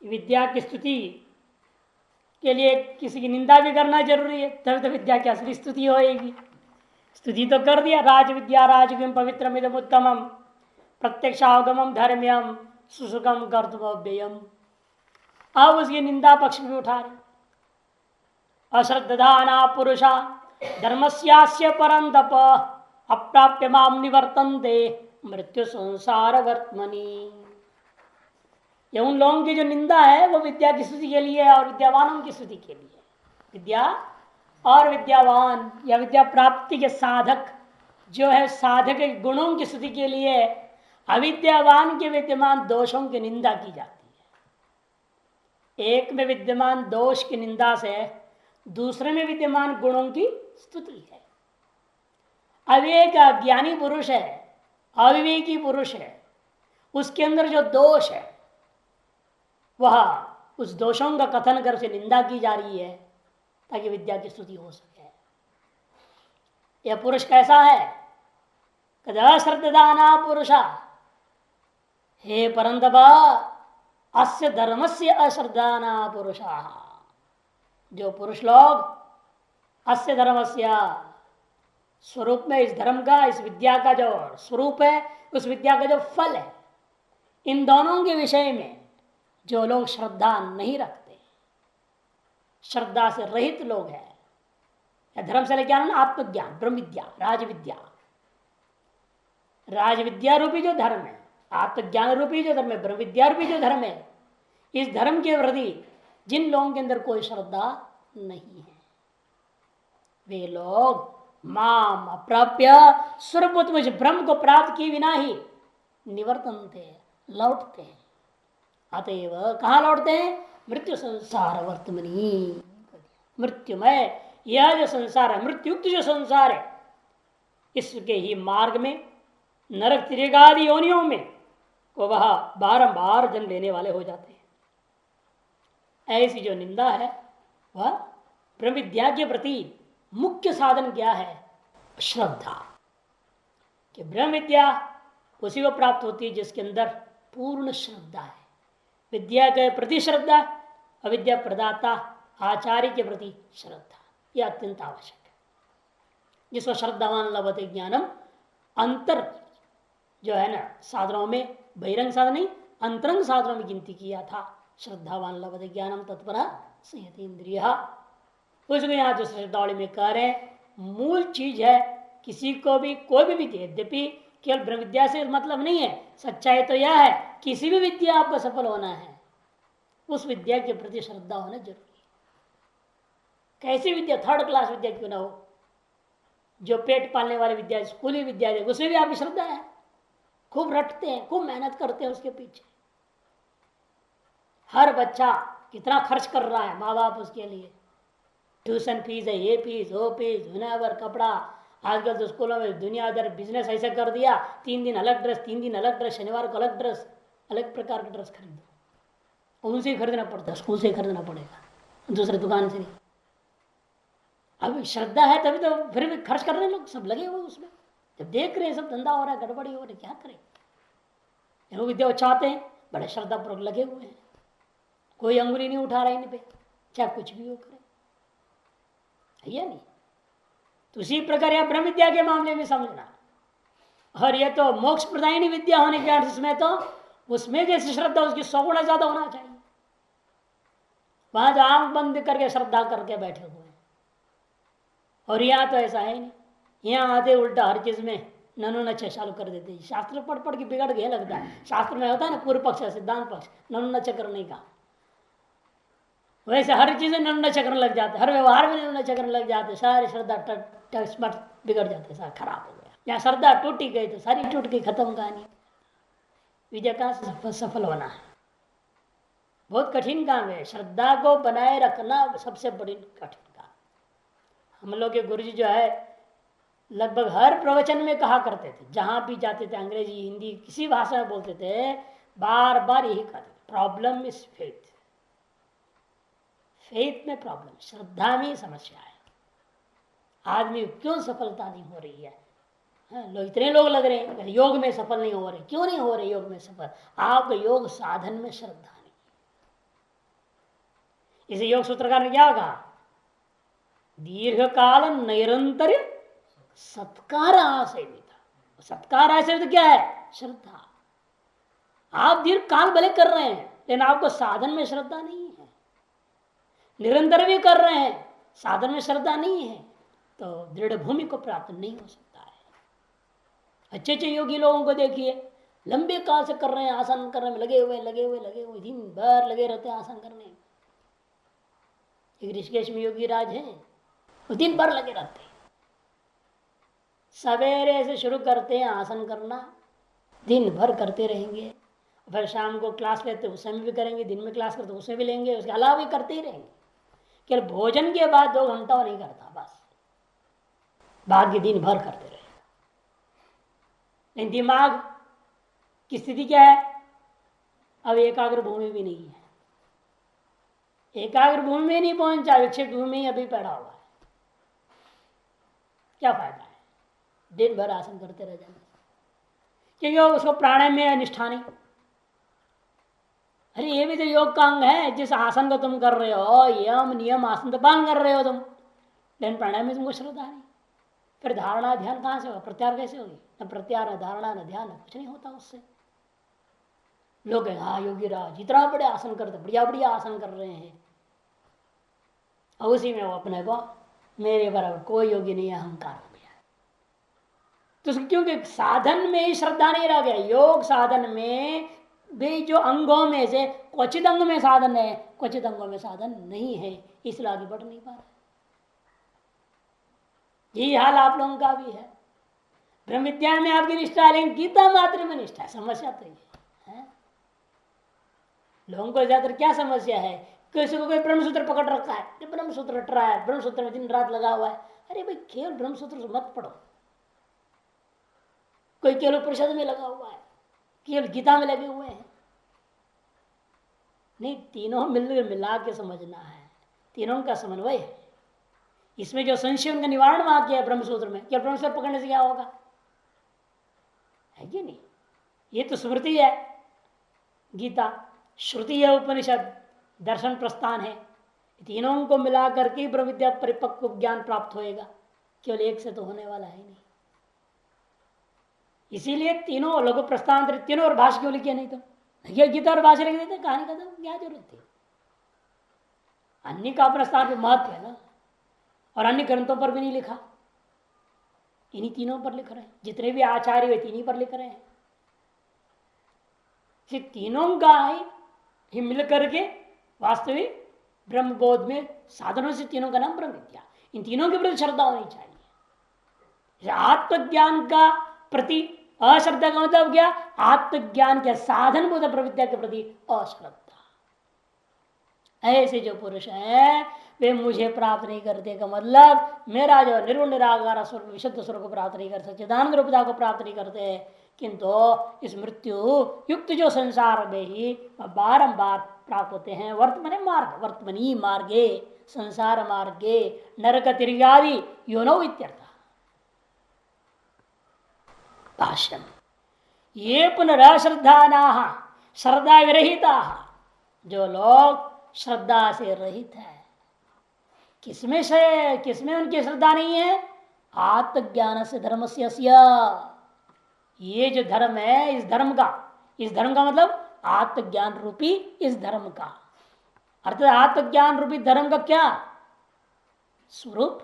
विद्या की स्तुति के लिए किसी की निंदा भी करना जरूरी है, तभी तो विद्या की असली स्तुति होएगी। स्तुति तो कर दिया, राज विद्या राजगुम पवित्रमिदम उत्तमम प्रत्यक्षावगमम धर्म्यम सुसुखम कर्तव्यम। अब उसकी निंदा पक्ष में उठा रहे। अश्रद्धाना पुरुषा धर्मस्यास्य परम तप अप्राप्य माम निवर्तन्ते मृत्यु संसार वर्तमनी। ये उन लोगों की जो निंदा है वो विद्या की स्तुति के लिए और विद्यावानों की स्तुति के लिए। विद्या और विद्यावान या विद्या प्राप्ति के साधक जो है, साधक के गुणों की स्तुति के लिए अविद्यावान के विद्यमान दोषों की निंदा की जाती है। एक में विद्यमान दोष की निंदा से दूसरे में विद्यमान गुणों की स्तुति है। अब एक अज्ञानी पुरुष है, अविवेकी पुरुष है, उसके अंदर जो दोष है वह उस दोषों का कथन कर से निंदा की जा रही है ताकि विद्या की स्तुति हो सके। यह पुरुष कैसा है? अश्रद्धाना पुरुषा, हे परंतप अस्य धर्मस्य अश्रद्धाना पुरुषा। जो पुरुष लोग अस्य धर्मस्य स्वरूप में, इस धर्म का, इस विद्या का जो स्वरूप है, उस विद्या का जो फल है, इन दोनों के विषय में जो लोग श्रद्धा नहीं रखते, श्रद्धा से रहित लोग हैं, या धर्म से लेकर आत्मज्ञान, ब्रह्म विद्या, राजविद्या, राजविद्या रूपी जो धर्म है, आत्मज्ञान रूपी जो धर्म है, ब्रह्म विद्या रूपी जो धर्म है, इस धर्म के प्रति जिन लोगों के अंदर कोई श्रद्धा नहीं है, वे लोग माम अप्राप्य स्वरूप मुझ ब्रह्म को प्राप्त किए बिना ही निवर्तन थे, लौटते हैं। अतएव कहाँ लौटते हैं? मृत्यु संसार वर्तमनी, मृत्युमय यह जो संसार है, मृत्युक्त जो संसार है, इसके ही मार्ग में नरक त्रिगादि योनियों में वो वह बारंबार जन्म लेने वाले हो जाते हैं। ऐसी जो निंदा है वह ब्रह्म विद्या के प्रति मुख्य साधन क्या है? श्रद्धा। कि ब्रह्म विद्या उसी को प्राप्त होती है जिसके अंदर पूर्ण श्रद्धा है। विद्या के प्रति श्रद्धा, अविद्या प्रदाता आचार्य के प्रति श्रद्धा, यह अत्यंत आवश्यक है। जिसको श्रद्धावान लभते ज्ञानम, अंतर जो है ना साधनों में, बहिरंग साधन नहीं, अंतरंग साधनों में गिनती किया था। श्रद्धावान लभते ज्ञानम तत्पर संयति इंद्रिय, उसको यहाँ जो श्रद्धावली में कह रहे हैं, मूल चीज है। किसी को भी कोई भी विद्या, यद्यपि केवल ब्रह्म विद्या से मतलब नहीं है, सच्चाई तो यह है किसी भी विद्या आपको सफल होना है, उस विद्या के प्रति श्रद्धा होना जरूरी है। कैसी विद्या? थर्ड क्लास विद्या क्यों ना हो, जो पेट पालने वाली विद्या, स्कूली विद्या है, उसमें भी आपकी श्रद्धा है, खूब रटते हैं, खूब मेहनत करते हैं उसके पीछे। हर बच्चा कितना खर्च कर रहा है माँ बाप उसके लिए, ट्यूशन फीस है, ये फीस, वो फीस, दुनियाभर कपड़ा। आजकल तो स्कूलों में दुनियाभर बिजनेस ऐसा कर दिया, 3 दिन अलग ड्रेस, 3 दिन अलग ड्रेस, शनिवार को अलग ड्रेस, अलग प्रकार का ड्रेस खरीदो। उनसे ही खरीदना पड़ता है, स्कूल से ही खरीदना पड़ेगा, दूसरे दुकान से नहीं। अब श्रद्धा है तभी तो फिर भी खर्च कर रहे हैं लोग, सब लगे हुए उसमें। जब देख रहे हैं सब धंधा हो रहा है, गड़बड़ी हो रही है, क्या करें? वो विद्या चाहते हैं, बड़े श्रद्धापूर्वक लगे हुए हैं, कोई अंगुली नहीं उठा रहा है इन पे, चाहे कुछ भी हो करे, है नहीं। तो उसी प्रकार यह ब्रह्म विद्या के मामले में समझना। और यह तो मोक्ष प्रदायिनी विद्या होने के कारण इसमें तो उसमें जैसी श्रद्धा उसकी 100 गुना ज्यादा होना चाहिए। वहां जो आंख बंद करके श्रद्धा करके बैठे हुए हैं, और यहाँ तो ऐसा है नहीं। यहाँ आते उल्टा हर चीज में ननु नच चालू कर देते हैं। शास्त्र पढ़ पढ़ के बिगड़ गया लगता है। शास्त्र में होता है ना पूर्व पक्ष, सिद्धांत पक्ष, ननु नच करने का, वैसे हर चीज में ननु नच करने लग जाते, हर व्यवहार में ननु नच करने लग जाते, सारी श्रद्धा बिगड़ जाते, सारा खराब हो गया। यहाँ श्रद्धा टूटी गई तो सारी टूट गई, खत्म कहानी। विजय का सफल होना है बहुत कठिन काम है। श्रद्धा को बनाए रखना सबसे बड़ी कठिन काम। हम लोग के गुरुजी जो है लगभग हर प्रवचन में कहा करते थे, जहां भी जाते थे, अंग्रेजी हिंदी किसी भाषा में बोलते थे, बार बार यही कहते, प्रॉब्लम इज फेथ। फेथ में प्रॉब्लम, श्रद्धा में समस्या है। आदमी क्यों सफलता नहीं हो रही है? लोग इतने लोग लग रहे हैं योग में सफल नहीं हो रहे, क्यों नहीं हो रहे योग में सफल? आपके योग साधन में श्रद्धा नहीं, इसे योग सूत्रकार ने क्या कहा, दीर्घ काल निरंतर सत्कार आसेवित। सत्कार आसेवित क्या है, श्रद्धा। आप दीर्घ काल भले कर रहे हैं लेकिन आपको साधन में श्रद्धा नहीं है, निरंतर भी कर रहे हैं साधन में श्रद्धा नहीं है, तो दृढ़ भूमि को प्राप्त नहीं हो सकता है। अच्छे अच्छे योगी लोगों को देखिए, लंबे काल से कर रहे हैं, आसन करने में लगे हुए दिन भर लगे रहते हैं आसन करने में। एक ऋषिकेश में योगी राज है, वो दिन भर लगे रहते हैं, सवेरे से शुरू करते हैं आसन करना, दिन भर करते रहेंगे, फिर शाम को क्लास लेते उसमें भी करेंगे, दिन में क्लास करते उसमें भी लेंगे, उसके अलावा भी करते ही रहेंगे। केवल भोजन के बाद 2 घंटा वो नहीं करता, बस बाकी दिन भर करते रहेगा। लेकिन दिमाग की स्थिति क्या है, अब एकाग्र भूमि भी नहीं है, एकाग्र भूमि में नहीं पहुंचा, विक्षिप्त भूमि में अभी पड़ा हुआ है। क्या फायदा है दिन भर आसन करते रह जाने, क्योंकि उसको प्राणायाम में निष्ठा नहीं। अरे ये भी तो योग का अंग है, जिस आसन को तुम कर रहे हो, यम नियम आसन तो पालन कर रहे हो तुम, लेकिन प्राणायाम में तुमको श्रद्धा नहीं। फिर धारणा ध्यान कहाँ से होगा, प्रत्याहार कैसे होगी, न प्रत्याहार न धारणा न ध्यान, कुछ नहीं होता उससे। लोग हाँ योगी राज इतना बड़े आसन करते, बढ़िया बढ़िया आसन कर रहे हैं, और उसी में वो अपने को मेरे बराबर कोई योगी नहीं है अहंकार हो गया। तो क्योंकि साधन में ही श्रद्धा नहीं रह गया। योग साधन में भी जो अंगों में से क्वचित अंग में साधन है, क्वचित अंगों में साधन नहीं है, इसलिए आगे बढ़ नहीं पा रहा। यही हाल आप लोगों का भी है। ब्रह्म विद्या में आपकी निष्ठा है, लेकिन गीता मात्र में निष्ठा है। समस्या तो ये है, लोगों को ज्यादातर क्या समस्या है, किसी को कोई ब्रह्मसूत्र पकड़ रखा है, तो ब्रह्मसूत्र रट रहा है, ब्रह्मसूत्र में दिन रात लगा हुआ है। अरे भाई केवल ब्रह्मसूत्र मत पढ़ो, कोई केवल उपनिषद में लगा हुआ है, केवल गीता में लगे हुए हैं। नहीं, तीनों मिला के समझना है, तीनों का समन्वय है। इसमें जो संशय उनका निवारण वहां किया है ब्रह्मसूत्र में, क्या ब्रह्मसूत्र पकड़ने से क्या होगा, है कि नहीं। ये तो स्मृति है, गीता श्रुति है, उपनिषद दर्शन प्रस्थान है, तीनों को मिला करके ब्रह्म विद्या परिपक्व ज्ञान प्राप्त होएगा, केवल एक से तो होने वाला है नहीं। इसीलिए तीनों लघु प्रस्थान तीनों और भाष्य क्यों लिखे, नहीं तो ये गीता और भाष्य लिख देते, कहानी का तो क्या जरूरत थी। अन्य का अपना स्थान पर महत्व है ना, और अन्य ग्रंथों पर भी नहीं लिखा, इन्हीं तीनों पर लिख रहे हैं। जितने भी आचार्य हुए तीनों पर लिख रहे हैं। तीनों का ही मिल करके वास्तविक ब्रह्म बोध में साधनों से तीनों का नाम ब्रह्म विद्या। इन तीनों के प्रति श्रद्धा होनी चाहिए। आत्मज्ञान का प्रति अश्रद्धा का मतलब क्या, आत्मज्ञान के साधन बोध प्रविद्या के प्रति अश्रद्धा। ऐसे जो पुरुष है वे मुझे प्राप्त नहीं करते का मतलब मेरा जो निर्गुण निराकार स्वरूप विशुद्ध स्वरूप को प्राप्त नहीं कर सकते, सच्चिदानंद रूपता को प्राप्त नहीं करते, किंतु इस मृत्यु युक्त जो संसार में ही बारंबार प्राप्त होते हैं। वर्तमनी मार्गे संसार मार्गे नरक तिर्यादि योनौ इत्यर्थ। भाष्यम ये पुनरश्रद्धा श्रद्धा विरहिता, जो लोग श्रद्धा से रहित है, किसमें उनकी श्रद्धा नहीं है, आत्मज्ञान से धर्म से ये जो धर्म है, इस धर्म का मतलब आत्मज्ञान रूपी इस धर्म का, अर्थात आत्मज्ञान रूपी धर्म का क्या स्वरूप,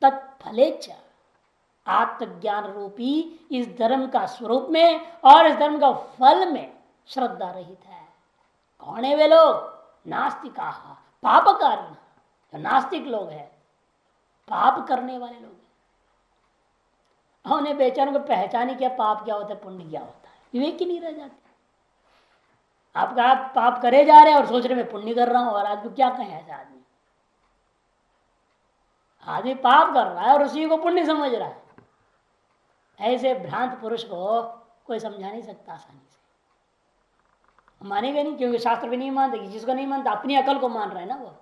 तत्फलेच आत्मज्ञान रूपी इस धर्म का स्वरूप में और इस धर्म का फल में श्रद्धा रहित है। कौन है वे लोग, नास्तिका पापकारी, जो नास्तिक लोग हैं, पाप करने वाले लोग, उन्हें बेचारों को पहचाने क्या पाप क्या होता है पुण्य क्या होता है, विवेक ही नहीं रह जाते। आप पाप करे जा रहे हैं और सोच रहे मैं पुण्य कर रहा हूं, और आदमी क्या कहे ऐसा आदमी पाप कर रहा है और उसी को पुण्य समझ रहा है। ऐसे भ्रांत पुरुष को कोई समझा नहीं सकता आसानी से, मानेगा नहीं, क्योंकि शास्त्र भी नहीं मानते। जिसको नहीं मानता अपनी अकल को मान रहे हैं ना, वो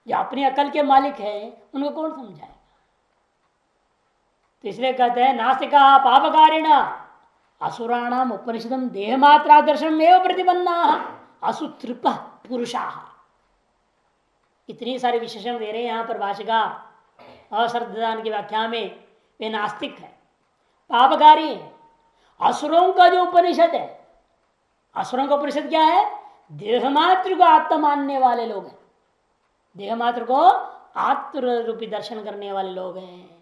जो अपनी अकल के मालिक है उनको कौन समझाएगा। तो इसलिए कहते हैं नास्तिका पापकारिण असुराणाम उपनिषदम देह मात्रा दर्शन एवं प्रतिपन्ना असुतृप पुरुषा। इतनी सारे विशेषण दे रहे हैं यहाँ पर भाष्यकार अश्रद्धान की व्याख्या में। वे नास्तिक है, पापकारी है। असुरों का जो उपनिषद है, असुरों का उपनिषद क्या है? देहमात्र को आत्मा मानने वाले लोग हैं, देहमात्र को आत्म रूपी दर्शन करने वाले लोग हैं।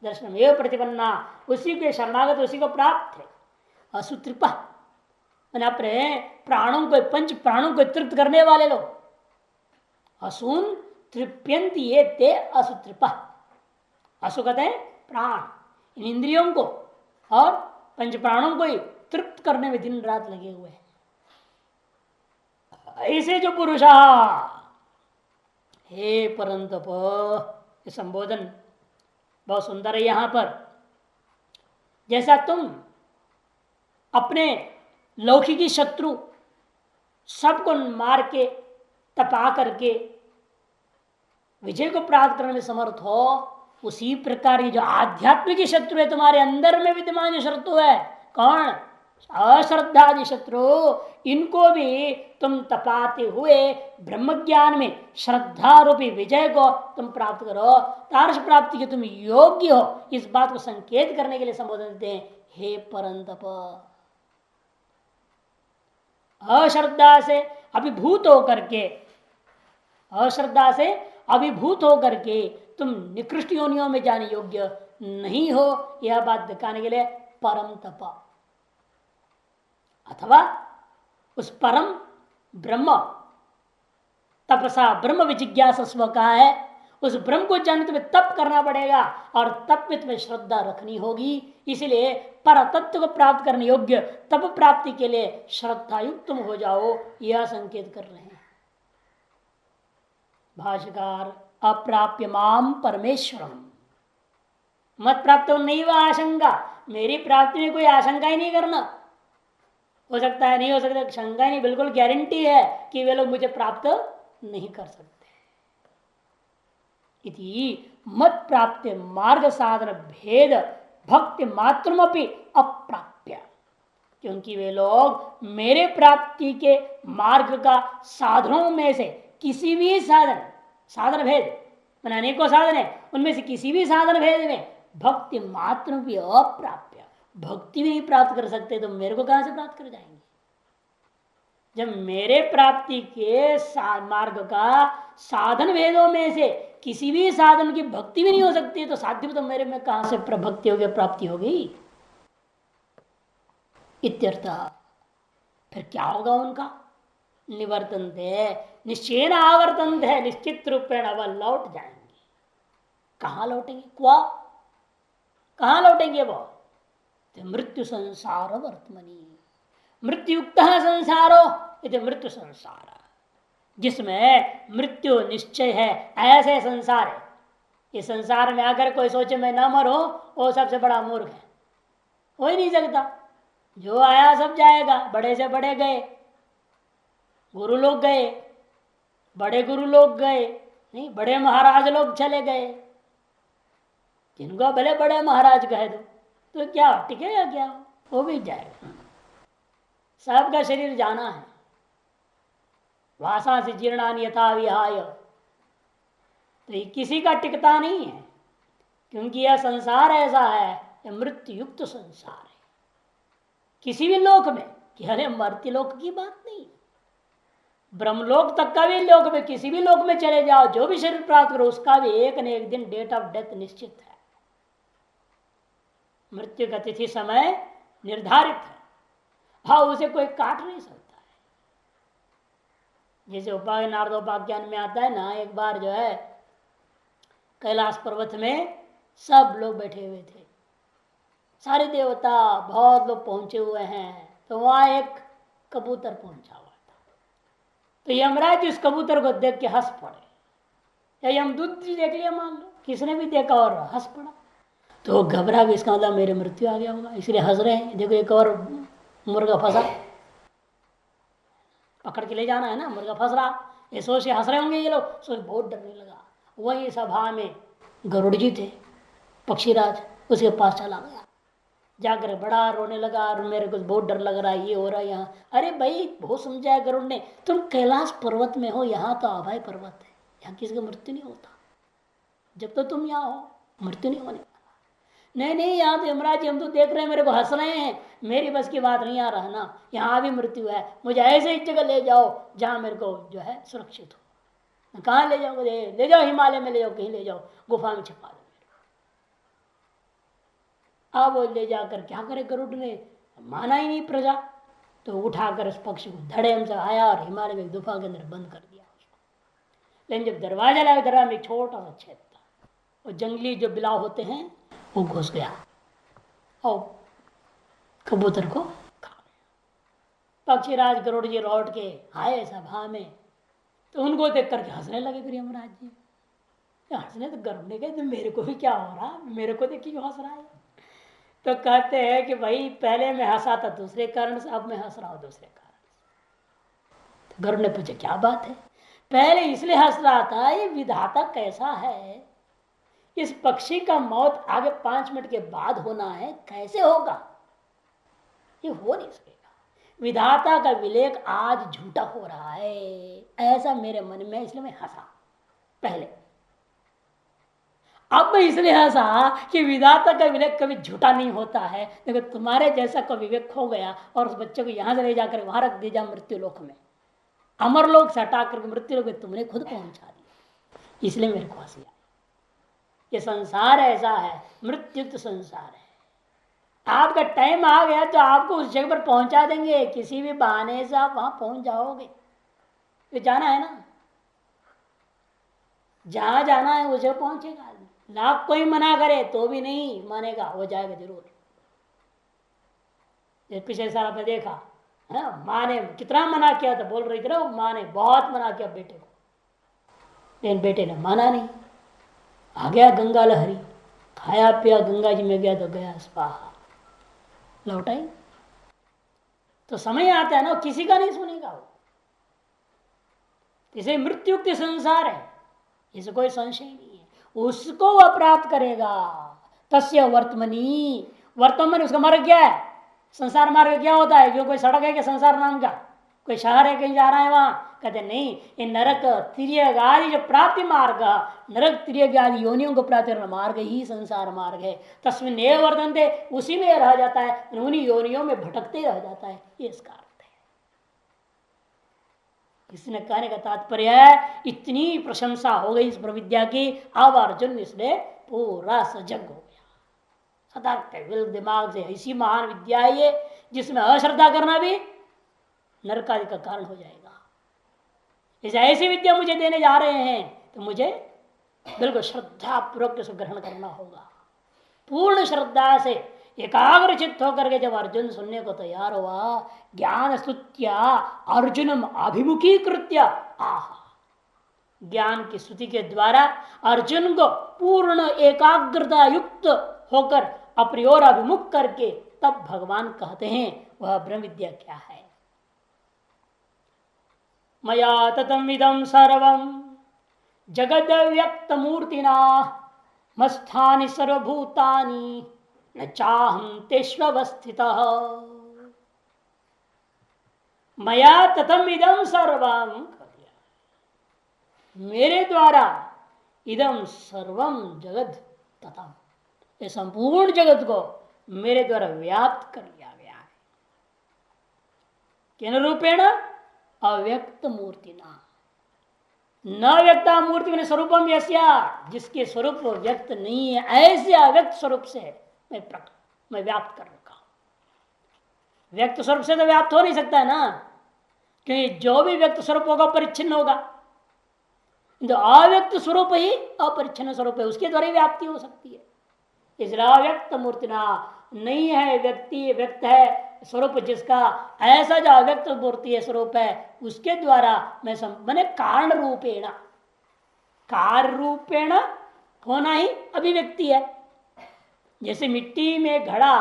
दर्शन में प्रतिपन्ना, उसी के शरणागत, उसी को प्राप्त है। असुत्रिपा अपने प्राणों को, पंच प्राणों को तृप्त करने वाले लोग। असून तृप्यंती ये ते असुत्रिपा। असु कहते हैं प्राण, इन इंद्रियों को और पंच प्राणों को ही तृप्त करने में दिन रात लगे हुए हैं। ऐसे जो पुरुष, हे परंतप, संबोधन बहुत सुंदर है यहां पर। जैसा तुम अपने लौकिकी शत्रु सबको मार के, तपा करके विजय को प्राप्त करने में समर्थ हो, उसी प्रकार की जो आध्यात्मिक शत्रु है तुम्हारे अंदर में विद्यमान जो शत्रु है, कौन? अश्रद्धादि शत्रु, इनको भी तुम तपाते हुए ब्रह्म ज्ञान में श्रद्धा रूपी विजय को तुम प्राप्त करो, तार्श प्राप्ति के तुम योग्य हो, इस बात को संकेत करने के लिए संबोधन देते हैं, हे परंतप। अश्रद्धा से अभिभूत होकर के, अश्रद्धा से अभिभूत होकर के तुम निकृष्ट योनियों में जाने योग्य नहीं हो, यह बात दिखाने के लिए परम तप, अथवा उस परम ब्रह्म, तपसा ब्रह्म विजिज्ञासा स्व का है, उस ब्रह्म को जानने तुम्हें तप करना पड़ेगा और तप में तुम्हें श्रद्धा रखनी होगी। इसलिए पर तत्व को प्राप्त करने योग्य तप प्राप्ति के लिए श्रद्धा युक्त तुम हो जाओ, यह संकेत कर रहे हैं भाष्यकार। अप्राप्य माम परमेश्वरम, मत प्राप्त नहीं हुआ आशंका, मेरी प्राप्ति में कोई आशंका ही नहीं करना। हो सकता है, नहीं हो सकता, शंका ही नहीं, बिल्कुल गारंटी है कि वे लोग मुझे प्राप्त नहीं कर सकते। इति मत प्राप्त मार्ग साधन भेद भक्ति मात्रमपि अप्राप्य, क्योंकि वे लोग मेरे प्राप्ति के मार्ग का साधनों में से किसी भी साधन, साधन भेद मैंने अनेकों साधन है, उनमें से किसी भी साधन भेद में भक्ति मात्र भी अप्राप्य, भक्ति भी नहीं प्राप्त कर सकते, तो मेरे को कहां से प्राप्त कर जाएंगे? जब मेरे प्राप्ति के मार्ग का साधन भेदों में से किसी भी साधन की भक्ति भी नहीं हो सकती, तो साध्य तो मेरे में कहां से भक्ति होगी, प्राप्ति होगी? इत्यर्थ। फिर क्या होगा उनका? निवर्तनते, निश्चयेन आवर्तनते, निश्चित रूपेण वह लौट जाएंगे। कहां लौटेंगे? क्वा, कहां लौटेंगे वो? मृत्यु संसार वर्तमनी, मृत्युयुक्त संसारो, ये मृत्यु संसार, जिसमें मृत्यु निश्चय है, ऐसे संसार है। इस संसार में अगर कोई सोचे मैं ना मरो, वो सबसे बड़ा मूर्ख है, हो ही नहीं सकता। जो आया सब जाएगा, बड़े से बड़े गए, गुरु लोग गए, बड़े गुरु लोग गए, नहीं बड़े महाराज लोग चले गए, जिनको भले बड़े महाराज कह दो तो क्या टिकेगा? क्या वो भी जाएगा, सबका शरीर जाना है। वासा से जीर्णानि यथा विहाय, तो ये किसी का टिकता नहीं है, क्योंकि यह संसार ऐसा है, यह मृत्यु युक्त संसार है। किसी भी लोक में, कि अरे मर्त्य लोक की बात नहीं, ब्रह्मलोक तक का भी लोक में, किसी भी लोक में चले जाओ, जो भी शरीर प्राप्त करो, उसका भी एक न एक दिन डेट ऑफ डेथ निश्चित है, मृत्यु का तिथि समय निर्धारित है। हाँ, उसे कोई काट नहीं सकता है। जैसे नारदोपाख्यान में आता है ना, एक बार जो है कैलाश पर्वत में सब लोग बैठे हुए थे, सारे देवता बहुत लोग पहुंचे हुए हैं, तो वहां एक कबूतर पहुंचा हुआ था। तो यमराज उस कबूतर को देख के हंस पड़े, या यमदूत जी देख लिया, मान लो किसने भी देखा और हंस पड़ा, तो घबरा भी, इसका मतलब मेरे मृत्यु आ गया होगा, इसलिए हंस रहे हैं। देखो एक और मुर्गा फंसा, पकड़ के ले जाना है ना, मुर्गा फंस रहा, ये सोच के हंस रहे होंगे ये लोग, सोच बहुत डरने लगा। वही सभा में गरुड़ जी थे, पक्षीराज, उसके पास चला गया, जाकर बड़ा रोने लगा, और मेरे को बहुत डर लग रहा है, ये हो रहा है यहाँ। अरे भाई बहुत समझाया गरुड़ ने, तुम कैलाश पर्वत में हो, यहाँ तो अभय पर्वत है, यहाँ किसी का मृत्यु नहीं होता। जब तो तुम यहाँ हो मृत्यु नहीं होने वाला। नहीं नहीं, यहाँ तो यमराज जी हम तो देख रहे हैं, मेरे को हंस रहे हैं, मेरी बस की बात नहीं आ रहा ना, यहाँ भी मृत्यु है, मुझे ऐसे ही जगह ले जाओ जहाँ मेरे को जो है सुरक्षित हो। कहाँ ले जाओ? ले जाओ हिमालय में, ले जाओ कहीं, ले जाओ गुफा में छिपा दो। अब वो ले जाकर क्या करे, गरुड़ ने माना ही नहीं प्रजा, तो उठाकर उस पक्षी को धड़ेम से आया और हिमालय में गुफा के अंदर बंद कर दिया उसको। लेकिन जब दरवाजा लगा, दरवाजा में छोटा सा छेद था, और जंगली जो बिलाव होते हैं वो घुस गया और कबूतर को खा गया। पक्षीराज गरुड़ जी लौट के आए सभा में, तो उनको देख करके हंसने लगे। फिर यमराज जी हंसने, तो गरुड़ ने कहा तो मेरे को भी क्या हो रहा, मेरे को देख क्यों हंस रहा है? तो कहते हैं कि भाई पहले मैं हंसा था दूसरे कारण से, अब मैं हंस रहा हूं दूसरे कारण से। तो गरुड़ ने पूछा क्या बात है? पहले इसलिए हंस रहा था, ये विधाता कैसा है, इस पक्षी का मौत आगे 5 मिनट के बाद होना है, कैसे होगा? ये हो नहीं सकेगा। विधाता का विवेक आज झूठा हो रहा है, ऐसा मेरे मन में, इसलिए मैं हंसा पहले। अब मैं इसलिए हंसा कि विधाता का विवेक कभी झूठा नहीं होता है। देखो तुम्हारे जैसा का विवेक खो गया और उस बच्चे को यहां से ले जाकर वहां रख दिया मृत्यु लोक में, अमर लोक से हटा करके मृत्यु लोक में तुमने खुद पहुंचा दिया, इसलिए मेरे को हंसी आई। ये संसार ऐसा है, मृत्यु तो संसार है। आपका टाइम आ गया तो आपको उस जगह पर पहुंचा देंगे, किसी भी बहाने से आप वहां पहुंच जाओगे। तो जाना है ना, जहां जाना है उस जगह पहुंचेगा आदमी। लाख कोई मना करे तो भी नहीं मानेगा, वो जाएगा जरूर। पिछले साल आपने देखा है, माँ ने कितना मना किया था, बोल रही थी ना, माँ ने बहुत मना किया बेटे को, लेकिन बेटे ने माना नहीं। आ गया गंगा लहरी, खाया पिया गंगा जी में गया तो गया स्वाहा, लौटाई। तो समय आता है ना, किसी का नहीं सुनेगा वो। इसे मृत्यु के संसार है, इसे कोई संशय नहीं है। उसको वह प्राप्त करेगा। तस्य वर्तमनी, वर्तमान उसका मार्ग क्या है? संसार मार्ग क्या होता है? क्यों कोई सड़क है क्या संसार नाम का? कोई शहर है, कहीं जा रहा है वहां? कहते नहीं, ये नरक तिर्यक आदि जो प्राप्ति मार्ग, नरक तिर्यक आदि योनियों को प्राप्ति मार्ग ही संसार मार्ग है। तस्मिन् एव वर्तन्ते, उसी में रह जाता है, उन्हीं योनियों में भटकते रह जाता है, ये इसका अर्थ है। इसने कहने का तात्पर्य है, इतनी प्रशंसा हो गई इस प्रविद्या की, अब अर्जुन इसलिए पूरा सजग हो गया, सतर्क दिमाग से। ऐसी महान विद्या है ये, जिसमें अश्रद्धा करना भी नरक आदि का कारण हो जाएगा। इसे ऐसी विद्या मुझे देने जा रहे हैं तो मुझे बिल्कुल श्रद्धा पूर्वक से ग्रहण करना होगा। पूर्ण श्रद्धा से एकाग्र चित्त होकर के जब अर्जुन सुनने को तैयार हुआ, ज्ञान स्तुत्या अर्जुनम अभिमुखीकृत्य आह, ज्ञान की स्तुति के द्वारा अर्जुन को पूर्ण एकाग्रता युक्त होकर अपनी ओर अभिमुख करके तब भगवान कहते हैं वह ब्रह्म विद्या क्या है। मया ततम इदं सर्वं जगद व्यक्त मूर्तिना मस्थानि सर्वभूतानि न चाहं तेष्वस्थितः। मया ततम इदं सर्वं, मेरे द्वारा, इदं सर्वं जगत ततम, ये संपूर्ण जगत को मेरे द्वारा व्याप्त कर लिया गया है। किन रूपेण? अव्यक्त मूर्तिना, न व्यक्ता मूर्ति में स्वरूपम यस्या, जिसके स्वरूप व्यक्त नहीं है, ऐसे अव्यक्त स्वरूप से मैं व्याप्त कर रखा हूं। व्यक्त स्वरूप से तो व्याप्त हो नहीं सकता है ना, क्योंकि जो भी व्यक्त स्वरूप होगा परिच्छिन्न होगा। तो अव्यक्त स्वरूप ही अपरिच्छिन्न स्वरूप है, उसके द्वारा ही व्याप्ति हो सकती है। इसलिए अव्यक्त मूर्तिना, नहीं है व्यक्ति, व्यक्त है स्वरूप जिसका, ऐसा जो अव्यक्त मूर्ति है स्वरूप है, उसके द्वारा मैं मैंने कारण रूपेण, कार्य रूपेण होना ही अभिव्यक्ति है। जैसे मिट्टी में घड़ा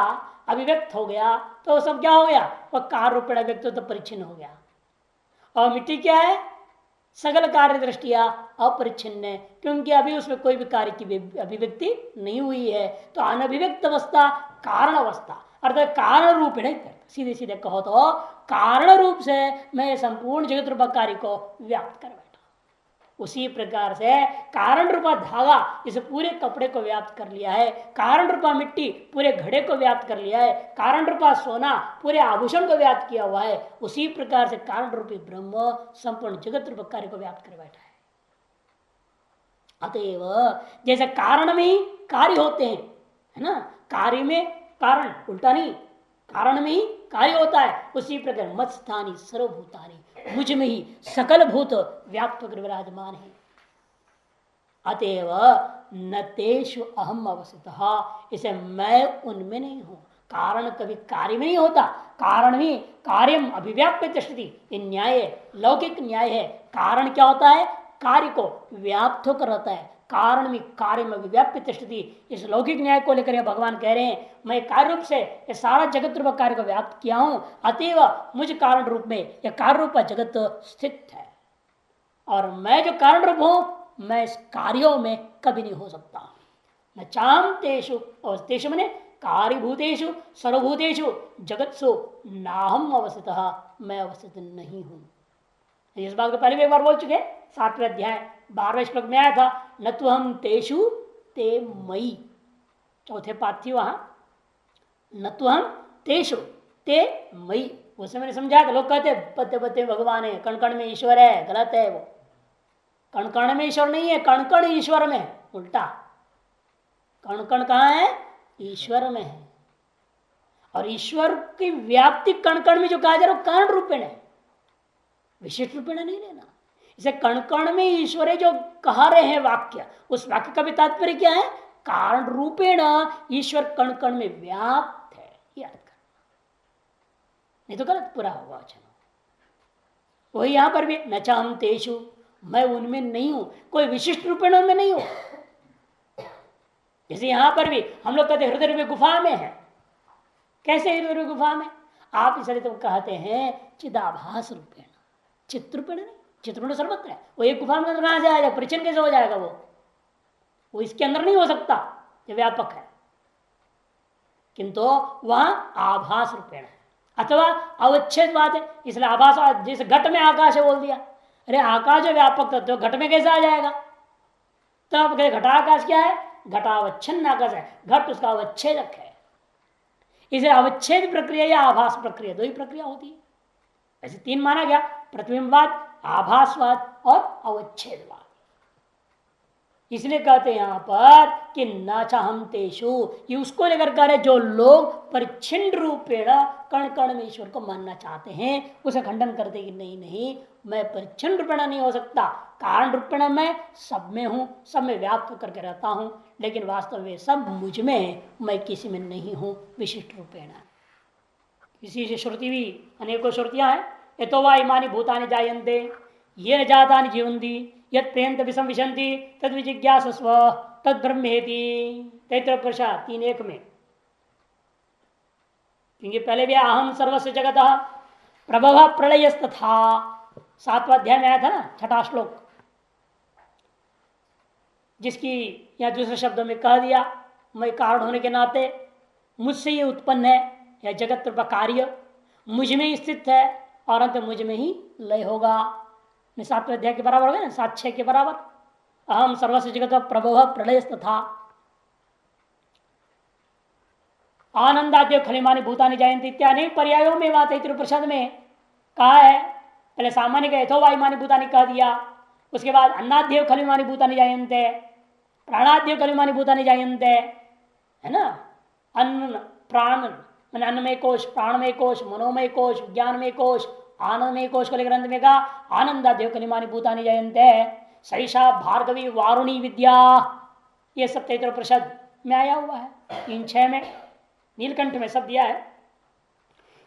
अभिव्यक्त हो गया तो सब क्या हो गया? वह कार्य रूपेण अभिव्यक्त तो परिच्छिन्न हो गया। और मिट्टी क्या है? सकल कार्य दृष्टिया अपरिच्छिन्न है, क्योंकि अभी उसमें कोई भी कार्य की अभिव्यक्ति नहीं हुई है। तो अनभिव्यक्त अवस्था कारण अवस्था, अर्थात कारण रूप है। सीधे सीधे कहो तो कारण रूप से मैं संपूर्ण जगत रूप कार्य को व्याप्त कर बैठा। उसी प्रकार से कारण रूपा धागा इस पूरे कपड़े को व्याप्त कर लिया है, कारण रूपा मिट्टी पूरे घड़े को व्याप्त कर लिया है, कारण रूपा सोना पूरे आभूषण को व्याप्त किया हुआ है। उसी प्रकार से कारण रूपी ब्रह्म संपूर्ण जगत रूप कार्य को व्याप्त कर बैठा है। अतएव जैसे कारण में ही कार्य होते हैं, है ना, कार्य में कारण, उल्टा नहीं, कारण में ही कार्य होता है, उसी प्रकार मत स्थानी सर्वभूतानी, मुझ में ही सकल भूत व्याप्त कर विराजमान है। अतएव न तेषु अहम अवस्थितः, इसे मैं उनमें नहीं हूं। कारण कभी कार्य में नहीं होता, कारण ही कार्यम अभिव्याप्य स्थिति, ये न्याय लौकिक न्याय है। कारण क्या होता है, कार्य को व्याप्त होकर रहता है, कारण में कार्य में अभिव्याप्य स्थिति। इस लौकिक न्याय को लेकर भगवान कह रहे हैं मैं कार्य रूप से ये सारा जगत रूप कार्य को व्याप्त किया हूं, अतएव मुझ कारण रूप में यह कार्य रूप जगत स्थित है, और मैं जो कारण रूप हूं मैं इस कार्यों में कभी नहीं हो सकता। न चाम तेषु, और तेषु मैंने कार्यभूतेषु सर्वभूतेषु जगत्सु नाहम अवस्थितः, मैं अवस्थित नहीं हूं। इस बात को पहले भी एक बार बोल चुके, 7वें अध्याय 12वें श्लोक में आया था, न तो हम तेषु ते मई, चौथे पाठ थी वहां, न तो हम तेषु ते मई। उसे मैंने समझाया था, लोग कहते पत्ते पत्ते भगवान है, कण कण में ईश्वर है, गलत है। वो कण कण में ईश्वर नहीं है, कण कण ईश्वर में, उल्टा। कण कण कहाँ है, ईश्वर में है, और ईश्वर की व्याप्ति कण कण में जो कहा जा रहा है कारण रूपेण है, विशिष्ट रूपेण नहीं लेना। इसे कण कण में ईश्वर है जो कहा रहे हैं वाक्य, उस वाक्य का भी तात्पर्य क्या है, कारण रूपेण ईश्वर कण कण में व्याप्त है, याद करना, नहीं तो गलत पूरा होगा वचन। वही यहां पर भी न चाहम तेषु, मैं उनमें नहीं हूं, कोई विशिष्ट रूपेण उनमें नहीं हूं। जैसे यहां पर भी हम लोग कहते हृदय रूपी गुफा में है, कैसे हृदय रूपी गुफा में, आप इसे तो कहते हैं चिदाभास रूपेण, चित्र रूपेण नहीं, चित्र तो सर्वत्र है, वो एक गुफा में अंदर कहां से आ जाएगा, परिचन्न कैसे हो जाएगा, वो इसके अंदर नहीं हो सकता, जो व्यापक है, किंतु वहां आभास रूपेण है, अथवा अवच्छेद बात है, इसलिए आभास, जैसे घट में आकाश है बोल दिया, अरे आकाश व्यापक तत्व घट में कैसे आ जाएगा, तब घटाकाश क्या है, घटावच्छिन्न आकाश है, घट उसका अवच्छेदक है। इसे अवच्छेद प्रक्रिया या आभास प्रक्रिया, दो ही प्रक्रिया होती है। ऐसे तीन माना गया, प्रतिबिंबवाद, आभासवाद और अवच्छेदवाद। इसलिए कहते हैं यहां पर कि न चाहम तेषु, ये उसको लेकर कह रहे जो लोग परिच्छिन्न रूपेण कण कण में ईश्वर को मानना चाहते हैं, उसे खंडन करते कि नहीं नहीं, मैं परिच्छिन्न रूपेण नहीं हो सकता, कारण रूपेण मैं सब में हूं, सब में व्याप्त करके रहता हूं, लेकिन वास्तव में सब मुझ में है, मैं किसी में नहीं हूं विशिष्ट रूपेण। इसी से श्रुति भी अनेकों श्रुतियां हैं, यतो वा इमानि भूतानि जायन्ते ये न जातानि जीवन्ति यत् प्रेन्त विषम विशन्ति तद विजिज्ञासस्व तद ब्रह्मेति, तैत्तरीयोपनिषद 3:1 में। क्योंकि पहले भी अहम सर्वस्व जगतः प्रभव प्रलयस्तथा, 7वां अध्याय में आया था ना, 6वां श्लोक, जिसकी या दूसरे शब्दों में कह दिया मैं कारण होने के नाते मुझसे ये उत्पन्न है, यह जगत रूप कार्य मुझ में ही स्थित है, और अंत मुझ में ही लय होगा। 7वें अध्याय के बराबर हो गया ना, 7:6 के बराबर, अहम सर्वस्व जगत प्रभव प्रलय तथा आनंदाद्य खलिमानी भूतानि जायन्ते इत्यादि पर्यायों में बात तैत्तरीयोपनिषद में कहा है। पहले सामान्य का यथो वायुमानी भूतानि कह दिया, उसके बाद अन्नाद्य खलिमानी भूतानि जायन्ते, प्राणाद्य खलिमानी भूतानि जायन्ते, है ना, अन्न प्राण मैंने अन्नमय कोश, प्राणमय कोश, मनोमय कोश, ज्ञानमय कोश, आनंदमय कोश को लेकर अंत में कहा आनंदाद्य खलिमानी भूतानि जायन्ते, सैषा भार्गवी वारुणी विद्या, ये सब तैत्तरीयोपनिषद में आया हुआ है, 3:6 में, नीलकंठ में सब दिया है।